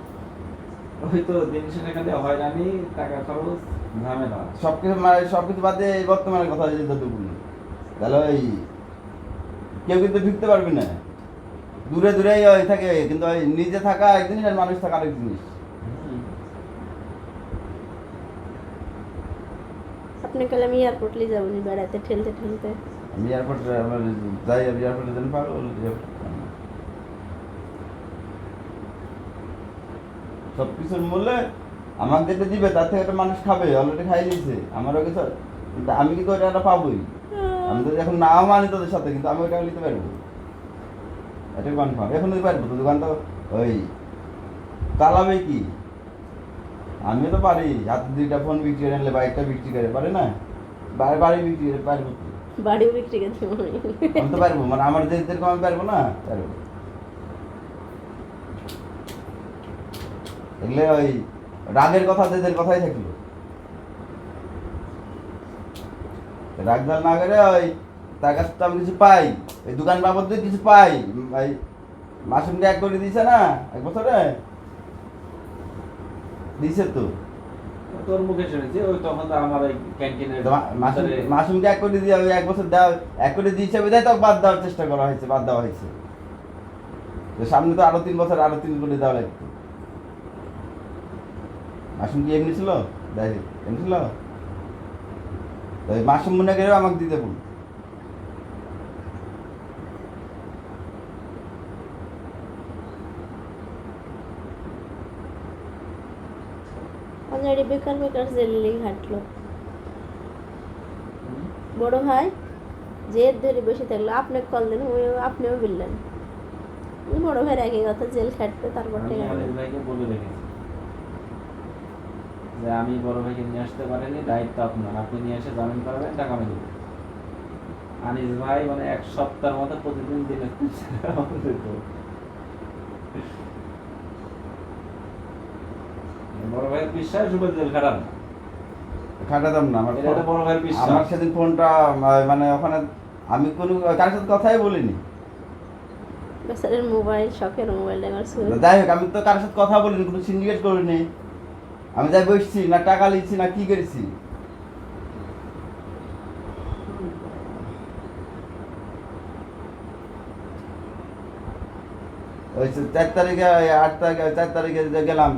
ওই তো দিন শেষে খালি হয়রানি, টাকা খরচ, ঝামেলা। সবকিছু বাদ দিয়ে এই বর্তমানে কথা যদি বলি, তাহলে ওই কেউ কিন্তু ঢুকতে পারবি না। দূরে দূরেই ওই থাকে, কিন্তু ওই নিজে থাকা এক জিনিস আর মানুষ থাকা আরেক জিনিস। আপনি কালে আমি এয়ারপোর্ট নিয়ে যাবো নি বেড়াতে ঠেলতে ঠেলতে। আমি এয়ারপোর্টে আমার যাই, আমি এয়ারপোর্টে যেন পাগল সব কিছুর মূল্যে আমাকে যেটা দিবে তার থেকে একটা মানুষ খাবে, অলরেডি খাই দিয়েছে আমারও কিছু, কিন্তু আমি কিন্তু ওইটা পাবোই। আমি তো এখন নাও মানি তোদের সাথে, কিন্তু আমি ওইটা নিতে পারবো, এটা কনফার্ম। এখন নিতে পারবো তো, দোকান তো ওই চালাবে কি, আমি তো পারি। হাতে 2টা ফোন বিক্রি করে আনলে বাইকটা বিক্রি করে পারে না, বাড়ি বিক্রি করে পারবো তো। বাড়িও বিক্রি করতে পারি। আমি তো পারবো, মানে আমার যেরকম আমি পারবো না, পারবো। এগুলো ওই রাগের কথা, যেদের কথাই থাকলো, রাগ ঢাল না করে ওই তার কাছে তো আমি কিছু পাই, ওই দোকান বাবদ দিয়ে কিছু পাই। ভাই মাসুমকে 1 কোটি দিছে না 1 বছরে, দিছে তো। তোর মুখে শুনেছি, ওই তখন তো আমার এই ক্যান্টিনের মাসুমকে 1 কোটি দিয়ে ওই 1 বছর দেওয়া, 1 কোটি দিয়েছে বিধায় তো বাদ দেওয়ার চেষ্টা করা হয়েছে, বাদ দেওয়া হয়েছে। তো সামনে তো আরো 3 বছর আরো 3 কোটি দেওয়া লাগতো। মাসুম কি এমনি ছিল, দেখি এমনি ছিল। মাসুম মনে করে আমাকে দিতে বল। অলরেডি বেকার বেকার জেলে ঘাটলো বড় ভাই, জেদ ধরে বসে থাকলো। আপনি কল দেন, আপনিও বললেন বড় ভাইয়ের একই কথা, জেল খাটবে তারপর আমি আনিস ভাইকে বলে রেখেছি যে আমি বড় ভাইকে নিয়ে আসতে পারিনি, দায়িত্ব আপনার, আপনি নিয়ে এসে জামিন করাবেন, টাকা আমি দেবো। আনিস ভাই মানে 1 সপ্তাহের মধ্যে প্রতিদিন দিনে বড় ভাইয়ের বিশ্বাস উপর জেল খাটান খাটাতাম না। আমার এটা তো বড় ভাইয়ের বিশ্বাস। আমার সেদিন ফোনটা মানে ওখানে আমি কোনো কার সাথে কথাই বলিনি। বেচারের মোবাইল, শখের মোবাইল আমার ছিল। যাই হোক, আমি তো কার সাথে কথা বলিনি, কোনো সিন্ডিকেট করিনি। আমি যাই বসছি না, টাকা লিখছি না, কি করেছি। ওই 4 তারিখে 8 তারিখে 4 তারিখে যে গেলাম,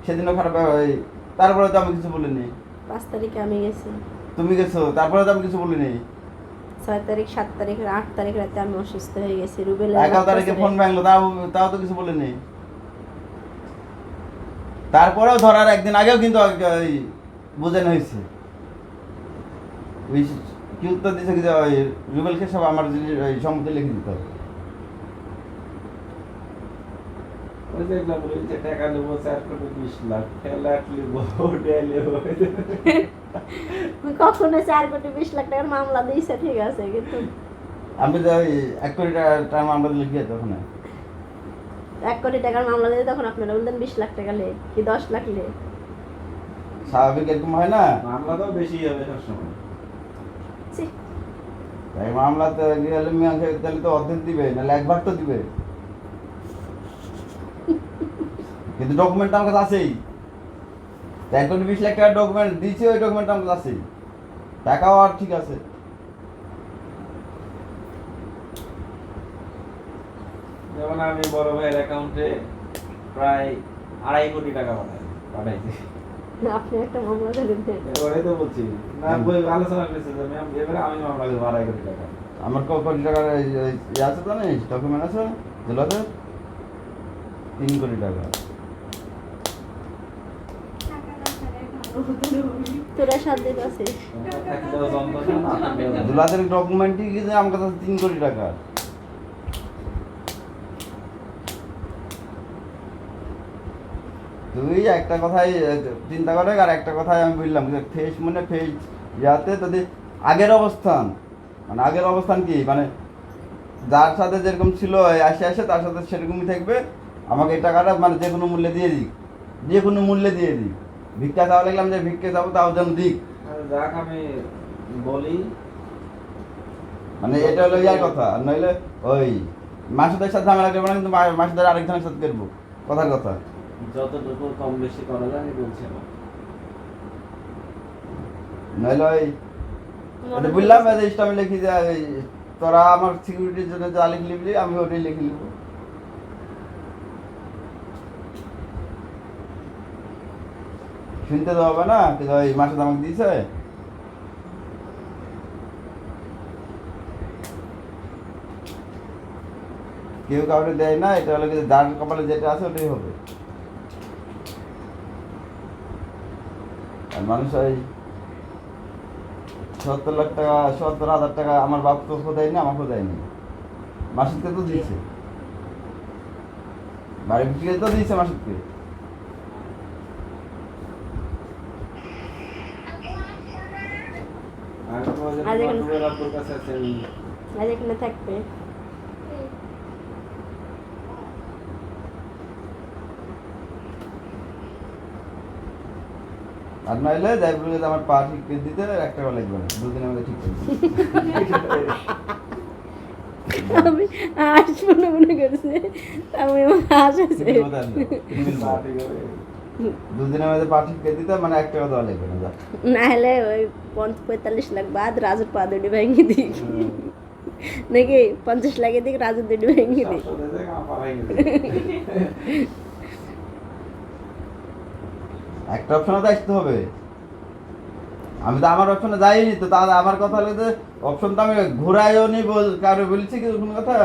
সেদিনও খারাপ হয়। তারপরে তো আমি কিছু বলিনি। 5 তারিখে আমি গেছি, তুমি গেছো, তারপরে তো আমি কিছু বলিনি। 6 তারিখ, 7 তারিখ, 8 তারিখ রাতে আমি অসুস্থ হয়ে গেছি। রুবেল 11 তারিখে ফোন ভাঙলো, তাও তো কিছু বলিনি। তারপরেও ধরার একদিন আগেও কিন্তু ওই বোঝানো হয়েছে। ওই কি উত্তর দিচ্ছে কি, ওই রুবেলকে সব আমার ওই সম্মতি লিখে দিতে হবে। ওই যে এগুলা বলি যে টাকা নেবো 4 কোটি 20 লাখ, ফ্ল্যাট নেবো, হোটেল নেবো। কখনো 4 কোটি 20 লাখ টাকার মামলা দিয়েছে, ঠিক আছে, কিন্তু আমি যে ওই 1 কোটি টাকার মামলা লিখে তখন 1 কোটি টাকার মামলা দিয়ে তখন আপনারা বলতেন 20 লাখ টাকা লে কি 10 লাখ লে। স্বাভাবিক এরকম হয় না। মামলা তো বেশি হবে সবসময়। ছি, তাই মামলাতে গেলে মিয়াংকে তাহলে তো অর্ধেক দিবে, নাহলে 1 ভাগ তো দিবে। কিন্তু ডকুমেন্ট আমার কাছে আছেই। 1 কোটি 20 লাখ টাকার ডকুমেন্ট দিয়েছি, ওই ডকুমেন্ট আমার কাছে আছেই। টাকাও আর ঠিক আছে। যেমন আমি বড় ভাইয়ের অ্যাকাউন্টে প্রায় 2.5 কোটি টাকা পাঠাইছি। আপনি একটা মামলা করে দেন। এবারে তো বলছি না, বই আলোচনা করেছে যে এবারে আমি মামলা করবো 2.5 কোটি টাকা। আমার কোটি টাকার ইয়ে আছে তো, নেই ডকুমেন্ট আছে জেলাতে 3 কোটি টাকা। তোরা সাত দিন আছিস থাকলেও যন্ত্রণা, না থাকলেও যন্ত্রণা। দুলাদের ডকুমেন্টই কিন্তু আমার কাছে 3 কোটি টাকা। তুই একটা কথাই চিন্তা করে, আর একটা কথাই আমি বললাম ফেস মানে ফেস যাতে তোদের আগের অবস্থান, মানে আগের অবস্থান কি মানে যার সাথে যেরকম ছিল আসে আসে তার সাথে সেরকমই থাকবে। আমাকে এই টাকাটা মানে যে কোনো মূল্যে দিয়ে দিক, যে কোনো মূল্যে দিয়ে দিক। ভিক্ষা চাওয়া লাগলাম যে ভিক্ষা চাবো তাও যেন দিক, আর যাক আমি বলি, মানে এটা হলো ইয়ার কথা। আর নইলে ওই মাসুদের সাথে ঝামেলা করবো না, কিন্তু মাসুদের আরেকজনের সাথে করবো, কথার কথা। যতটুকু কম বেশি করা যায় আমি বলছি না। নইলে ওই ওটা বললাম যে ইস্টামে লিখি যে এই তোরা আমার সিকিউরিটির জন্য যা লিখলি আমি ওটাই লিখে লিখবো। শুনতে তো হবে না কিন্তু ওই মাসুদ আমাকে দিয়েছে। কেউ কাউকে দেয় না, এটা হলো কি যার কপালে যেটা আছে ওটাই হবে। আর মানুষ ওই 70 লাখ টাকা 70,000 টাকা আমার বাপ তো দেয়নি, আমাকেও দেয়নি, মাসুদকে তো দিয়েছে, বাড়ি বিক্রি তো দিয়েছে মাসুদকে। আমি তোমাদের আজ এখন- বান্ধবের আপুর কাছে আছি আমি। আজ এখানে থাকবে। আর নইলে যাই বলে যে আমার পা ঠিক করে দিতে 1 টাকা লাগবে না, 2 দিনের মধ্যে ঠিক করে দিবে। আমি হাঁস মনে করছে, আমি আমার হাঁস আছে। টিফিন মতো আনবে, টিফিন মতো। ঠিক আছে। 2 দিনের মধ্যে পা ঠিক করে দিতে মানে 1 টাকা দেওয়া লাগবে না, যা। না হলে ওই 45 লাখ বাদ রাজুর পা দুটি ভেঙে দিই নাকি 50 লাখের দিক রাজুর দুটি ভেঙে দিই। 700 দিয়ে যাক, আমার পাড়ায় গেছে। একটা অপশনে তো আসতে হবে। আমি তো আমার অপশনে যাইনি, তো তাহলে আমার কথা হলো যে অপশন তো আমি ঘুরাইও নি, কারো বলেছি কি কোনো কথা।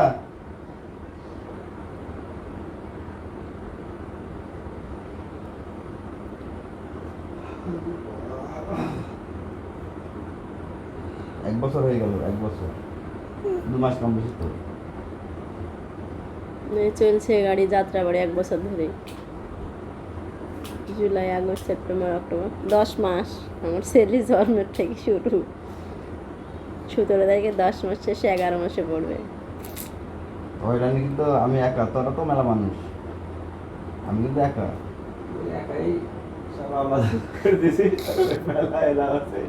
এক বছর হয়ে গেল, 1 বছর 2 মাস কম বেশি তো। চলছে গাড়ি যাত্রা বাড়ি 1 বছর ধরে, জুলাই আগস্ট সেপ্টেম্বর অক্টোবর 10 মাস। আমার ছেলে জন্মের থেকে শুরু, 17 তারিখে 10 মাস শেষে 11 মাসে পড়বে। হয়রানি কিন্তু আমি একা, তোরা তো মেলা মানুষ, আমি কিন্তু একা। ওই একাই সব আলাদা করে দিছি, মেলায় এলা আছে।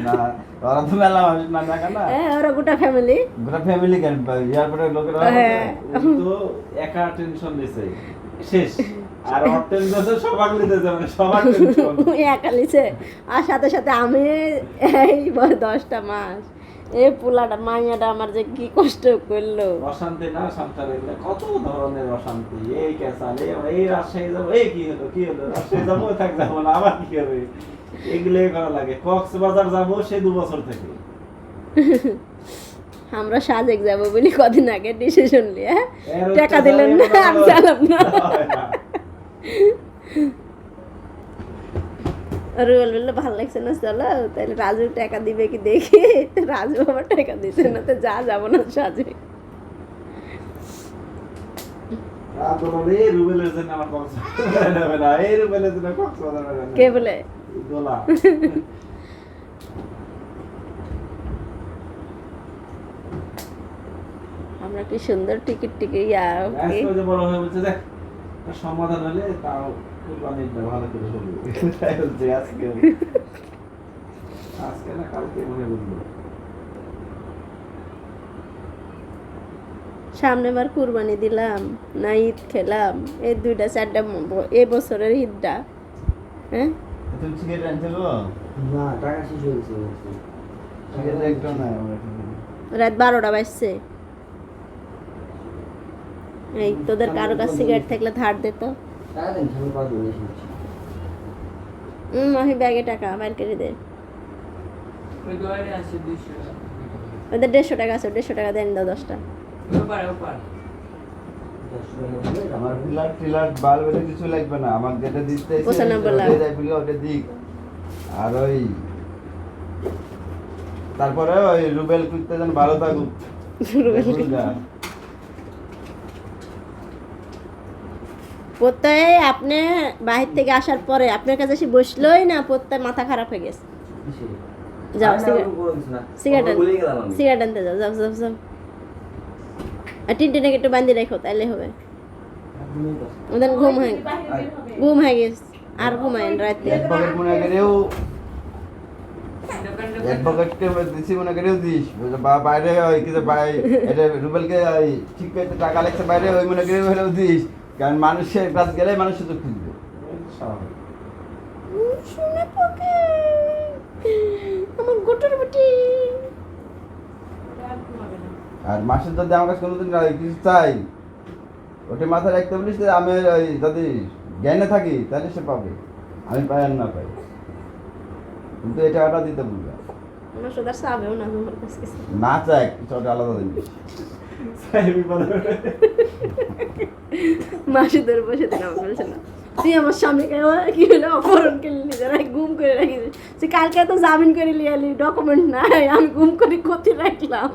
না তোরা তো মেলা মানুষ না, একা না, হ্যাঁ ওরা গোটা ফ্যামিলি। গোটা ফ্যামিলি কেন এয়ারপোর্টে লোকেরা হ্যাঁ। উনি তো একা টেনশন দিছে শেষ, আর ওর টেনশন তো সবার নিতেছে, মানে সবার টেনশন। একা লিছে, আর সাথে সাথে আমি এই 10টা মাস এই পোলাটা মাইয়াটা আমার যে কি কষ্ট করলো। অশান্তি না সংসারে এগুলো কত ধরনের অশান্তি, এই কেসাল, এই রাজশাহী যাবো, এই কি হলো রাজশাহী যাবো, থাক যাবো না, আবার কি হবে, এগুলোই করা লাগে। কক্সবাজার যাবো সে 2 বছর থেকে। আমরা সাজেক যাবো বলি কদিন আগে ডিসিশন নিয়ে, এর টাকা হচ্ছে দিলেন না, যাবে, আমি চালাম না। হয় না। রুবেল বললো ভালো লাগছে না, চলো তাহলে রাজু টাকা দিবে কি দেখি। রাজু আবার টাকা দিতে না, তো যা যাবো না সাজে। রাত হলো, এই রুবেলের জন্য আমার কক্সবাজার যাবে না, এই রুবেলের জন্য কক্সবাজার যাবে না। কে বলে? দোলা। আমরা কি সুন্দর টিকিট আজকে যে বড় হয়ে বলছে দেখ সমাধান হলে তাও কুরবানিটা ভালো করে হবে। তাই বলছে আজকে না কালকে মনে বলবো। সামনে বার কুরবানি দিলাম না ঈদ খেলাম, এই 2টা 4টা এই বছরের ঈদটা। হ্যাঁ তুমি সিগারেট আনছিল? না টাকা শেষ হয়ে গেছে বলছে। সিগারেট একটা নাই আমার এখানে। রাত 12টা বাজছে। এই তোদের কারো কাছে সিগারেট থাকলে ধার দে তো। টাকা দেন, আমি পাঁচ দিন এসেছি। আমি ব্যাগে টাকা বাইর করে দে। ওই দোয়ারে আছে 200 টাকা। ওদের 150 টাকা আছে, 150 টাকা দেন দাও 10টা। ওপার ওপার। আমার পিলার টিলার বাল্ব এটা কিছু লাগবে না, আমার যেটা দিতে 95 লাখ। ওটা দিক। আর ওই তারপরে ওই রুবেল কুত্তে যেন ভালো থাকুক। রুবেল প্রত্যয় আপনি বাহির থেকে আসার পরে আপনার কাছে এসে বসলোই না, প্রত্যয় মাথা খারাপ হয়ে গেছে। যাও সিগারেট আনতে যাও, যাও যাও যাও। আর টিনটিনাকে একটু বান্ধি রাখো, তাইলে হবে। ওদের ঘুম হয়ে গেছে, আর ঘুমায়েন রাতে। অ্যাডভোকেট মনে করেও অ্যাডভোকেটকে দিছি মনে করেও দিস বাইরে ওই কিছু এটা রুবেলকে ওই ঠিক করতে টাকা লাগছে বাইরে ওই মনে করে হলেও দিস, কারণ মানুষের কাছে গেলে মানুষ সুযোগ খুঁজবে। শুনে পাকে আমার গোটর বেটি। আর মাসে যদি আমার কাছে কোনোদিন কিছু চাই ওটা মাথায় রাখতে বলিস যে আমি ওই যদি জ্ঞানে থাকি তাহলে সে পাবে, আমি পাই আর না পাই, কিন্তু এটা টাকাটা দিতে বলবে আমার সুদার চাবেও না তোমার কাছে কিছু। না চাই কিছু ওটা আলাদা জিনিস। মাসুদের বসে দিন আমার বলছে না তুই আমার স্বামীকে কি হলো অপহরণ করলি, নিজেরা গুম করে রাখিস। তুই কালকে তো জামিন করে লিয়ালি, ডকুমেন্ট নাই, আমি গুম করে কোথায় রাখলাম।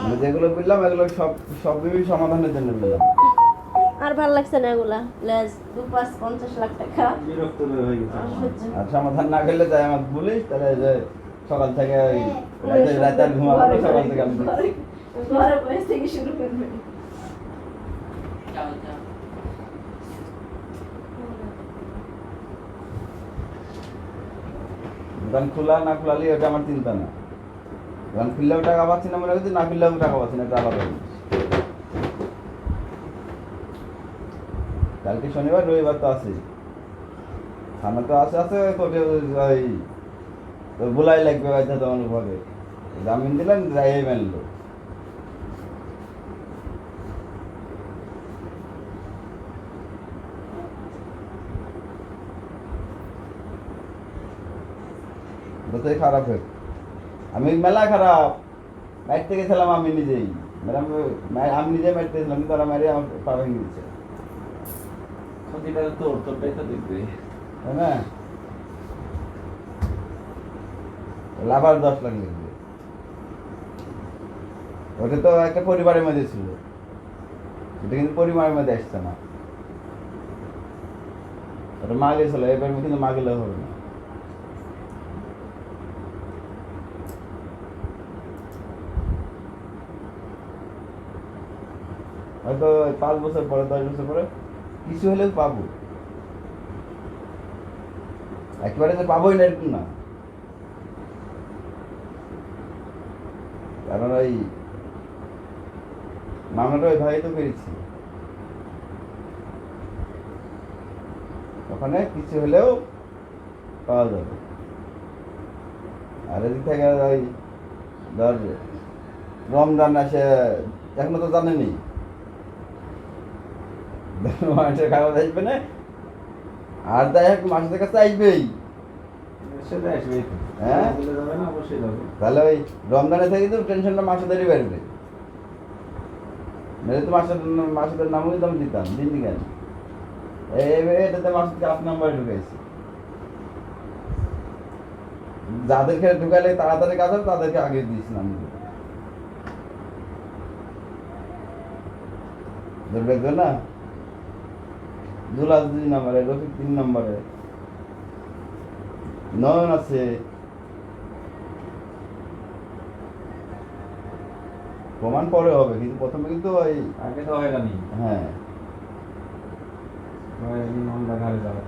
আমি যেগুলো বললাম এগুলো সবই সমাধানের জন্য বললাম। আর ভালো লাগছে না এগুলা, লেজ 50 লাখ টাকা বিরক্ত হয়ে গেছে। আর সমাধান না করলে তাই আমার বলিস, তাহলে যে সকাল থেকে ওই রাতে আর ঘুমাবো না, সকাল থেকে আমি দেখছি। ঘরে বসে থেকে শুরু করবেন। যাও যাও দোকান খোলা না খোলালি ওটা আমার চিন্তা না, দোকান খুললেও টাকা পাচ্ছি না মনে করছি, না খুললেও টাকা পাচ্ছি না, এটা আলাদা জিনিস। কালকে শনিবার রবিবার তো আছে, থানা তো আছে কোর্টে ওই তো বলাই লাগবে হয়তো তখন ভাবে জামিন দিলেন যাই মানলো। যতই খারাপ হোক, আমি মেলা খারাপ মারতে গেছিলাম আমি নিজেই, আমি নিজে মারতে গেছিলাম কিন্তু ওরা মারি আমার পা ভেঙে দিচ্ছে, ক্ষতিটা তোরটাই তো দেখবে, তাই না? লাভার 10 লাখ লাগবে, ওটা তো একটা পরিবারের মধ্যে ছিল, এটা কিন্তু পরিবারের মধ্যে আসছে না, ওটা মা গেছিল, এবার কিন্তু মা গেলে হবে না। হয়তো 5 বছর পরে 10 বছর পরে কিছু হলেও পাবো, একেবারে যে পাবোই না এরকম না, কারণ ওই মামলাটা ওই ভাই তো পেরেছি, ওখানে কিছু হলেও পাওয়া যাবে। আর এদিক থেকে ওই ধর রমজান আসে, এখনো তো জানেনি মানুষের খাবার আসবে না, আর তাই এক মাসের কাছে আসবেই, সেটা আসবে। হ্যাঁ যাবে না, অবশ্যই যাবে। তাহলে ওই রমজানে থেকে তো টেনশনটা মাসুদেরই বাড়বে, মেরে তো মাসুদের নামও কিন্তু আমি দিতাম, দিনই কেন এটাতে মাসুদকে 8 নম্বরে ঢুকাইছি, যাদেরকে ঢুকাইলে তাড়াতাড়ি কাজ হবে তাদেরকে আগে দিয়েছিলাম, দেখবে না জুলাস 2 নম্বরে, রফিক 3 নম্বরে, নয়ন আছে, প্রমাণ পরে হবে কিন্তু প্রথমে কিন্তু ওই আগে তো হয়রানি, হ্যাঁ মামলা ঘাড়ে যাওয়ার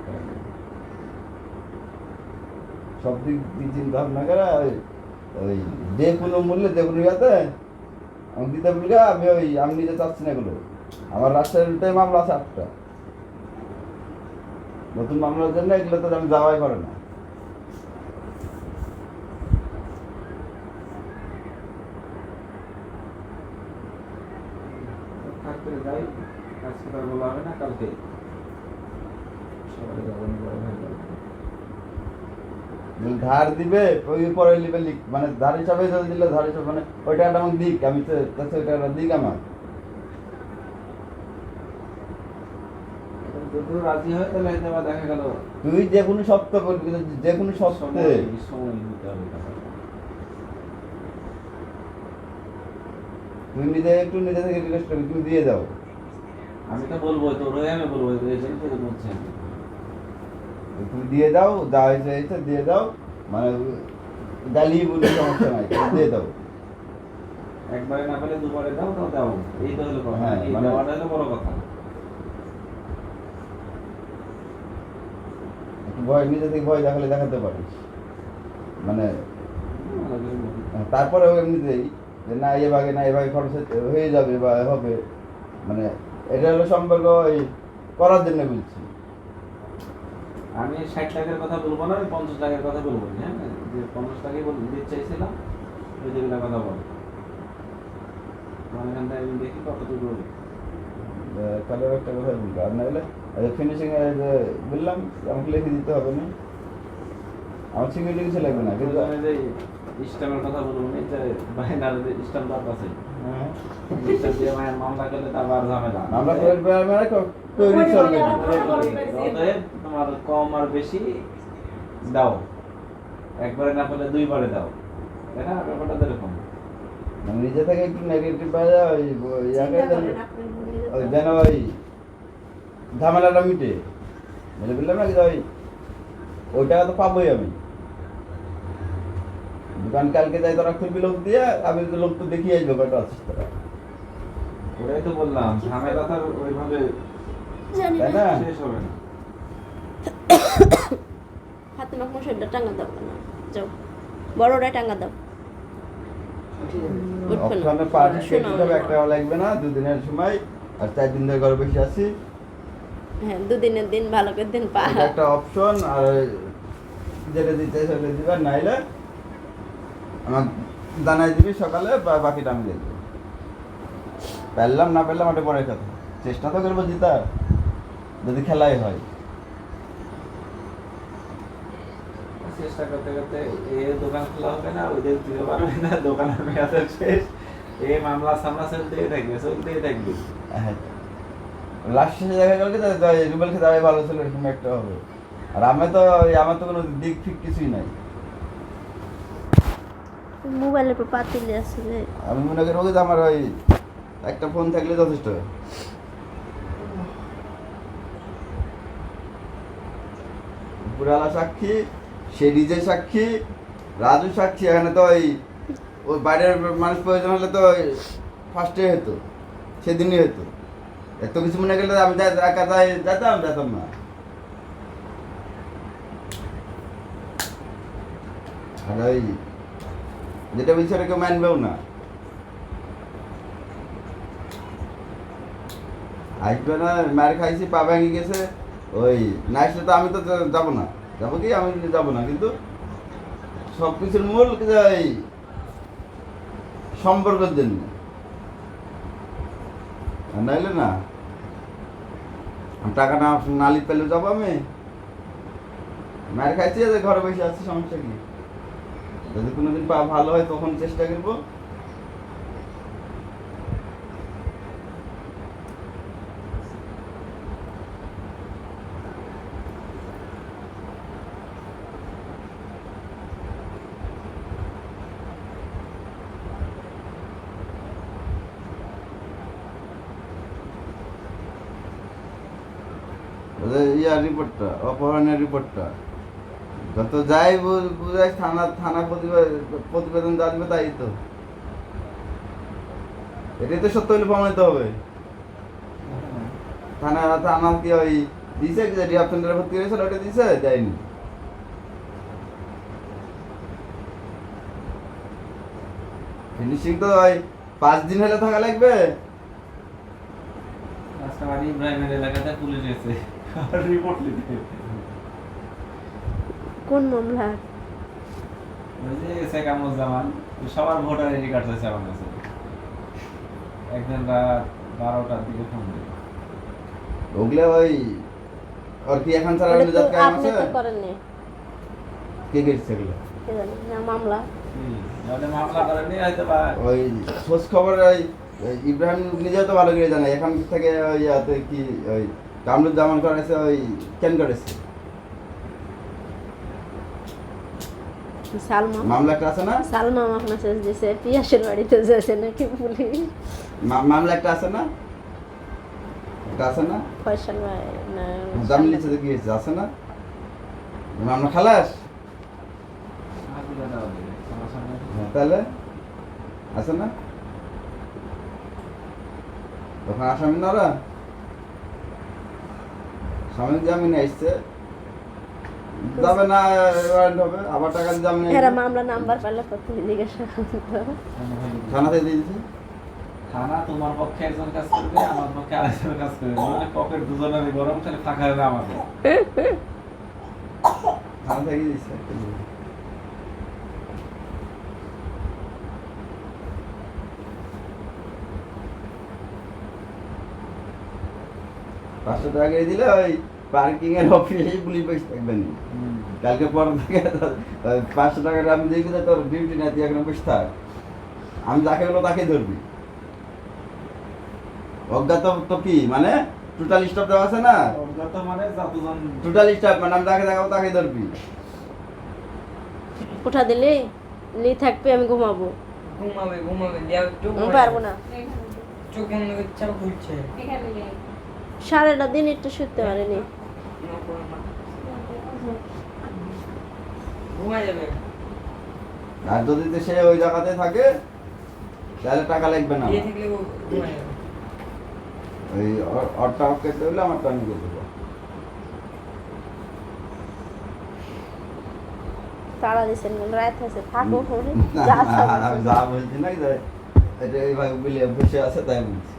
সব দিক দিয়ে চিন্তা ভাবনা করে ওই যে কোনো মূল্যে যে কোনো ইয়াতে আমি দিতে বলি, আমি নিজে চাচ্ছি না এগুলো, আমার রাজশাহীতে মামলা আছে 8টা, নতুন মামলার জন্য এগুলো তো আমি যাওয়াই করে না। থাকতে যাই, আজকে তার বলা হবে না, কালকে সবাই যাবেন, বড় ভাই যাবে। ধার দিবে ওই পরে নিবে মানে ধার হিসাবে যদি দিলে ধার হিসাবে মানে ওই টাকাটা আমাকে দিক, আমি তো ওই টাকাটা দিক আমার। যদি রাজি হয় তাহলে হয়তো বা দেখা গেল তুই যে কোনো সপ্ত করবি, কিন্তু যে কোনো সপ্তাহে সময় দিতে হবে টাকা। তুই নিজে একটু নিজে থেকে রিকোয়েস্ট করবি, তুমি দিয়ে দাও। আমি তো বলবো, তোর হয়ে আমি বলবো, এই জন্য তোকে বলছি আমি। তুমি দিয়ে দাও, যা হয়েছে হয়েছে দিয়ে দাও, মানে গালি বলি সমস্যা নাই, তুমি দিয়ে দাও। একবারে না পেলে দুবারে দাও, তাও দাও, এই তো হলো কথা। হ্যাঁ, এই মানে- দেওয়াটা হলো বড় কথা। একটু ভয় নিজে থেকে ভয় দেখালে দেখাতে পারিস, মানে তারপরে এমনিতেই যে না এভাবে খরচ হয়ে যাবে বা হবে, মানে এটা হলো সম্পর্ক ওই করার জন্য বলছি। আমি 60 লাখের কথা বলবো না, আমি 50 লাখের কথা বলবো। হ্যাঁ, যে 50 লাখই দিতে চাইছিলাম, ওই যেগুলো কথা বল। তোমার এখান থেকে আমি দেখি কতটুকু। তাহলে একটা কথা বলবো, আর নাহলে ফিনিশিং যে বললাম আমাকে লিখে দিতে হবে না, আমার সিকিউরিটি কিছু লাগবে না, কিন্তু আমি যে স্ট্যাম্পের কথা বলবো না, যে বাইনার যে স্ট্যাম্প দাঁত আছে, হ্যাঁ, স্ট্যাম্প দিয়ে মায়ের মামলা করলে তার আর ঝামেলা। আমরা মানে তৈরি চলবে না। অতএব তোমার কম আর বেশি দাও, একবারে না পেলে দুইবারে দাও, তাই না? ব্যাপারটা তো এরকম। মানে নিজে থেকে একটু নেগেটিভ পাওয়া যায়, ওই ইয়াকে চিন্তা করেন আপনি নিজে ওই যেন ওই ঝামেলাটা মিটে, মানে বললাম না যে ওই টাকা তো পাবোই আমি। দোকান কালকে যাই তোরা খুলবি লোক দিয়ে, আমি তো লোক তো দেখিয়ে আসবো কয়টা আছিস তোরা, ওটাই তো বললাম, ঝামেলা তার ওইভাবে জানি তাই না না? শেষ হবে না। হাতে মাখ মশাইটা টাঙ্গা দাও না, যাও বড়টা টাঙ্গা দাও, উঠবে না। অপশনে পার্টি শোনো হিসাবে একটা লাগবে না, দুদিনের সময়, আর 4 দিন ধরে ঘরে বসে আছি, হ্যাঁ, দুদিনের দিন ভালো করে দিন পা। এটা একটা অপশন। আর যেটা দিতে সেটা দিবা, নাইলে আমার জানাই দিবি সকালে, বাকিটা আমি দেখবো। পারলাম না পারলাম ওটা পরে কথা, চেষ্টা তো করবো জিতার, যদি খেলাই হয়। চেষ্টা করতে করতে এ দোকান খোলা হবে না, ওদের দিতে পারবে না, দোকানের মেয়াদ শেষ, এই মামলা সামলা চলতেই থাকবে। লাস্ট শেষে দেখা গেল কি রুবেল খেতে আগে ভালো ছিল, এরকম একটা হবে। আর আমি তো আমার তো কোনো দিক ঠিক কিছুই নাই। মোবাইলের উপর পাতিলে আসলে আমি মনে করি ওকে আমার ওই একটা ফোন থাকলে যথেষ্ট। পুরালা সাক্ষী, সে নিজে সাক্ষী, রাজু সাক্ষী। এখানে তো ওই বাইরের মানুষ প্রয়োজন হলে তো ফার্স্টে হতো, সেদিনই হতো। এত কিছু মনে গেলে আমি একা যেতাম না। আর ওই যেটা বলছে ওটা কেউ মানবেও না, আসবে না। মার খাইছি, পা ভেঙে গেছে, ওই না আসলে তো আমি তো যাবো না। যাবো কি, আমি যাবো না, কিন্তু সব কিছুর মূল এই সম্পর্কের জন্য, নাইলে না। টাকা না লিপ পেলে যাবো আমি? মার খাইছি, ঘরে বসে আছি, সমস্যা কি? যদি কোনোদিন পা ভালো হয় তখন চেষ্টা করবো। ইয়ার রিপোর্টটা, অপহরণের রিপোর্টটা যত যাই বুঝাই, থানা প্রতিবেদন যা দিবে তাই তো। এটাই তো সত্য হলে প্রমাণিত হবে। থানা কি ওই দিছে, রিহাব সেন্টারে ভর্তি হয়েছিল, ওটা দিছে? দেয়নি। ফিনিশিং তো ওই 5 দিন হলে থাকা লাগবে। রাস্তাবাড়ি ইব্রাহিমের এলাকাতে পুলিশ এসে রিপোর্ট লিখে, কোন মামলা? ওই যে শেখামুজ্জামান, সবার ভোটার আইডি কার্ড আছে আমার কাছে। একদিন রাত 12টার দিকে ফোন দিল। ওগুলো ওই আর কি এখন ছাড়া ওটা অন্য তো জাত কায়েম আপনি আছে? তো করেননি। কে গেছে এগুলো? কে জানি না মামলা মানে মামলা করেনি হয়তো বা ওই খোঁজ খবর ওই ওই ইব্রাহিম নিজেও তো ভালো করে জানে এখান থেকে ওই ইয়াতে কি ওই কামরুজ্জামান করেছে ওই কেন করেছে সালমা মামলা একটা আছে না সালমা আমাকে মেসেজ দিছে পিয়াসের বাড়িতে যাচ্ছে নাকি পুলিশ মামলা একটা আছে না একটা আছে না ফয়সাল ভাই না জামিন নিচ্ছে তো কি হয়েছে আছে না মামলা খালাস আগুলে দেওয়া দেবে সামনাসামনি হ্যাঁ, তাহলে আছে না তখন আসামি না ওরা স্বামী জামিনে আসছে যাবে না ওয়ারেন্ট হবে আবার টাকা দিয়ে জামিনে এরা আসবে। মামলা নাম্বার পাইলে কত জিজ্ঞাসা করতো থানাতে দিয়ে দিয়েছে থানা তোমার পক্ষে একজন কাজ করবে আমার পক্ষে আরেকজন কাজ করবে মানে পকেট দুজনেরই গরম খালি ফাঁকা হবে আমাদের থানা থেকে দিয়েছে পাঁচশো টাকা করে দিলে ওই পার্কিং এর অফিসে পুলিশ বসে থাকবেন কালকে পর থেকে 500 টাকা আমি দিয়ে দিলে তোর ডিউটি না তুই এখন বসে থাক আমি যাকে বলো তাকে ধরবি অজ্ঞাত তো কি মানে টোটাল স্টাফ দেওয়া আছে না অজ্ঞাত মানে যতজন টোটাল স্টাফ মানে আমি যাকে দেখাবো তাকে ধরবি উঠা দিলে লি থাকবে আমি ঘুমাবো ঘুমাবে দেওয়া একটু আমি পারবো না চোখ বন্ধ করে চাপ ঘুরছে এখানে নেই। সারাটা দিন একটু শুতে পারিনি ঘুমাই যাবে আর যদি তো সে ওই জায়গাতে থাকে তাহলে টাকা লাগবে না দিয়ে থাকলে ঘুমাই যাবে ওই অরটা অফ করতে হলে আমারটা আমি করে দেবো তাড়া দিচ্ছেন রাত হয়েছে থাকো ফোনে না, যা না, আমি যা বলছি না যে এটা এইভাবে বলে বসে আছে তাই বলছি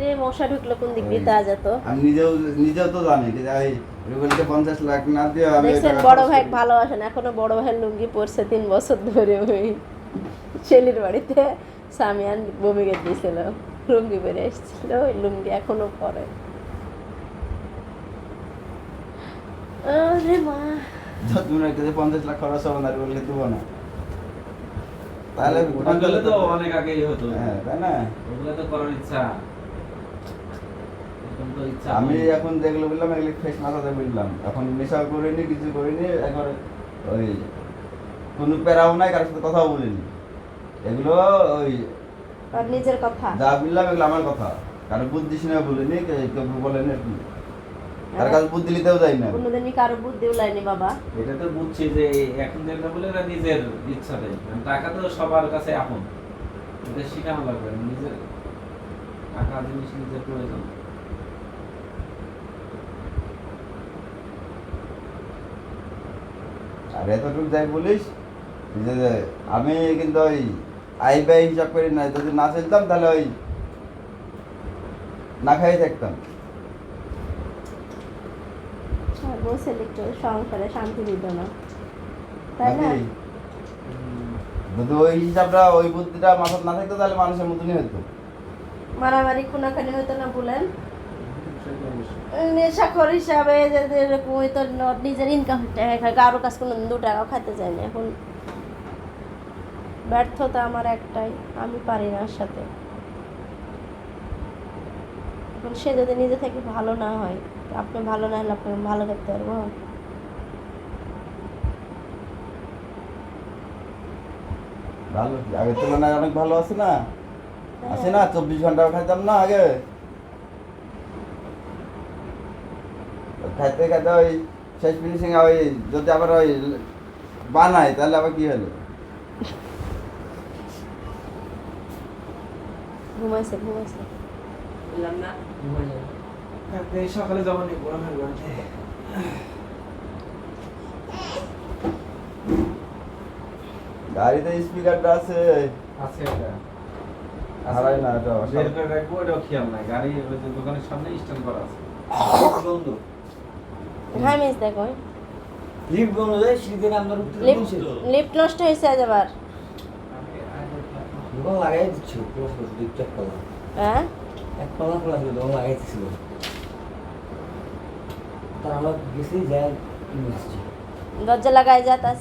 রে মশা ঢুকলো কোন দিক দিয়ে তা যেত আমি নিজেও তো জানি যে এই রুবেলকে 50 লাখ না দিয়ে আমি এই দেখছেন টাকা বড় খরচ ভাই করি। ভালোবাসেন এখনো বড় ভাইয়ের লুঙ্গি পরছে 3 বছর ধরে ওই ছেলের বাড়িতে সামিয়ান বমিকে দিয়েছিল লুঙ্গি পরে এসেছিল ওই লুঙ্গি এখনো পরে আরে মা তুমি একটা যে 50 লাখ খরচ হবে না রুবেলকে দেবো না তাহলে ওটা গেলে তো অনেক আগেই হতো হ্যাঁ তাই না ওগুলো তো করার ইচ্ছা এখন তো ইচ্ছা আমি নেই। এখন যেগুলো বললাম এগুলো ফ্রেশ মাথাতে বললাম এখন নেশা করিনি কিছু করিনি একবার ওই কোনো প্যারাও নাই কারোর সাথে কথাও বলিনি এগুলো ওই আর নিজের কথা যা বললাম এগুলো আমার কথা কারো বুদ্ধি শুনে বলিনি কেউ বলেনি আর কি তার কাছে বুদ্ধি নিতেও যাই না কোনোদিনই কারো বুদ্ধি উলাইনি বাবা এটা তো বুঝছি যে এখন যেটা বলে এরা নিজের ইচ্ছাতে টাকা তো সবার কাছে আপন এটা শিখানো লাগবে নিজের টাকা জিনিস নিজের প্রয়োজন আর এতটুকু যাই বলিস যে আমি কিন্তু ওই আই ব্যয় হিসাব করি না যদি না চলতাম তাহলে ওই না খাই থাকতাম আর বসে একটু সংসারে শান্তি দিত না তাই না নাকি? যদি ওই হিসাবটা ওই বুদ্ধিটা মাথায় না থাকতো তাহলে মানুষের মতনই হতো মারামারি খুনাখানি হতো না বলেন নেশাখোর হিসাবে যে এরকম হয়তো নিজের ইনকাম টাকা খায় কারো কাছে কোনো 2 টাকাও খাইতে চাই না এখন ব্যর্থতা আমার একটাই আমি পারি না ওর সাথে এখন সে যদি নিজে থেকে ভালো না হয় আপনি ভালো না হলে আপনি ভালো করতে পারবো ভালো কি? আগের তুলনায় অনেক ভালো আছে না আছে না 24 ঘন্টাও খাইতাম না আগে খাইতে খাইতে ওই শেষ ফিনিশিং ওই যদি আবার ওই বানাই তাহলে আবার কি হলো ঘুমাইছে বললাম না ঘুমাই যাবে এই সকালে যাবো নি বড় ভাই বাড়িতে গাড়িতে স্পিকারটা আছে আছে এটা হারাই না এটা বের করে রাখবো এটাও খেয়াল নাই গাড়ি ওই যে দোকানের সামনে স্ট্যান্ড করা আছে বন্ধু ঘামিস দেখো লিফট বন্ধ যায় সিঁড়িতে আমরা উঠতে লিফট লিফট নষ্ট হয়েছে আজ আবার দোকান লাগাই দিচ্ছি ক্লোজ করে দুই চার পালা হ্যাঁ এক পালা খোলা ছিল দোকান লাগাই দিচ্ছিল তা আমরা গেছি যাই কিনে এসেছি দরজা লাগাই যাতাস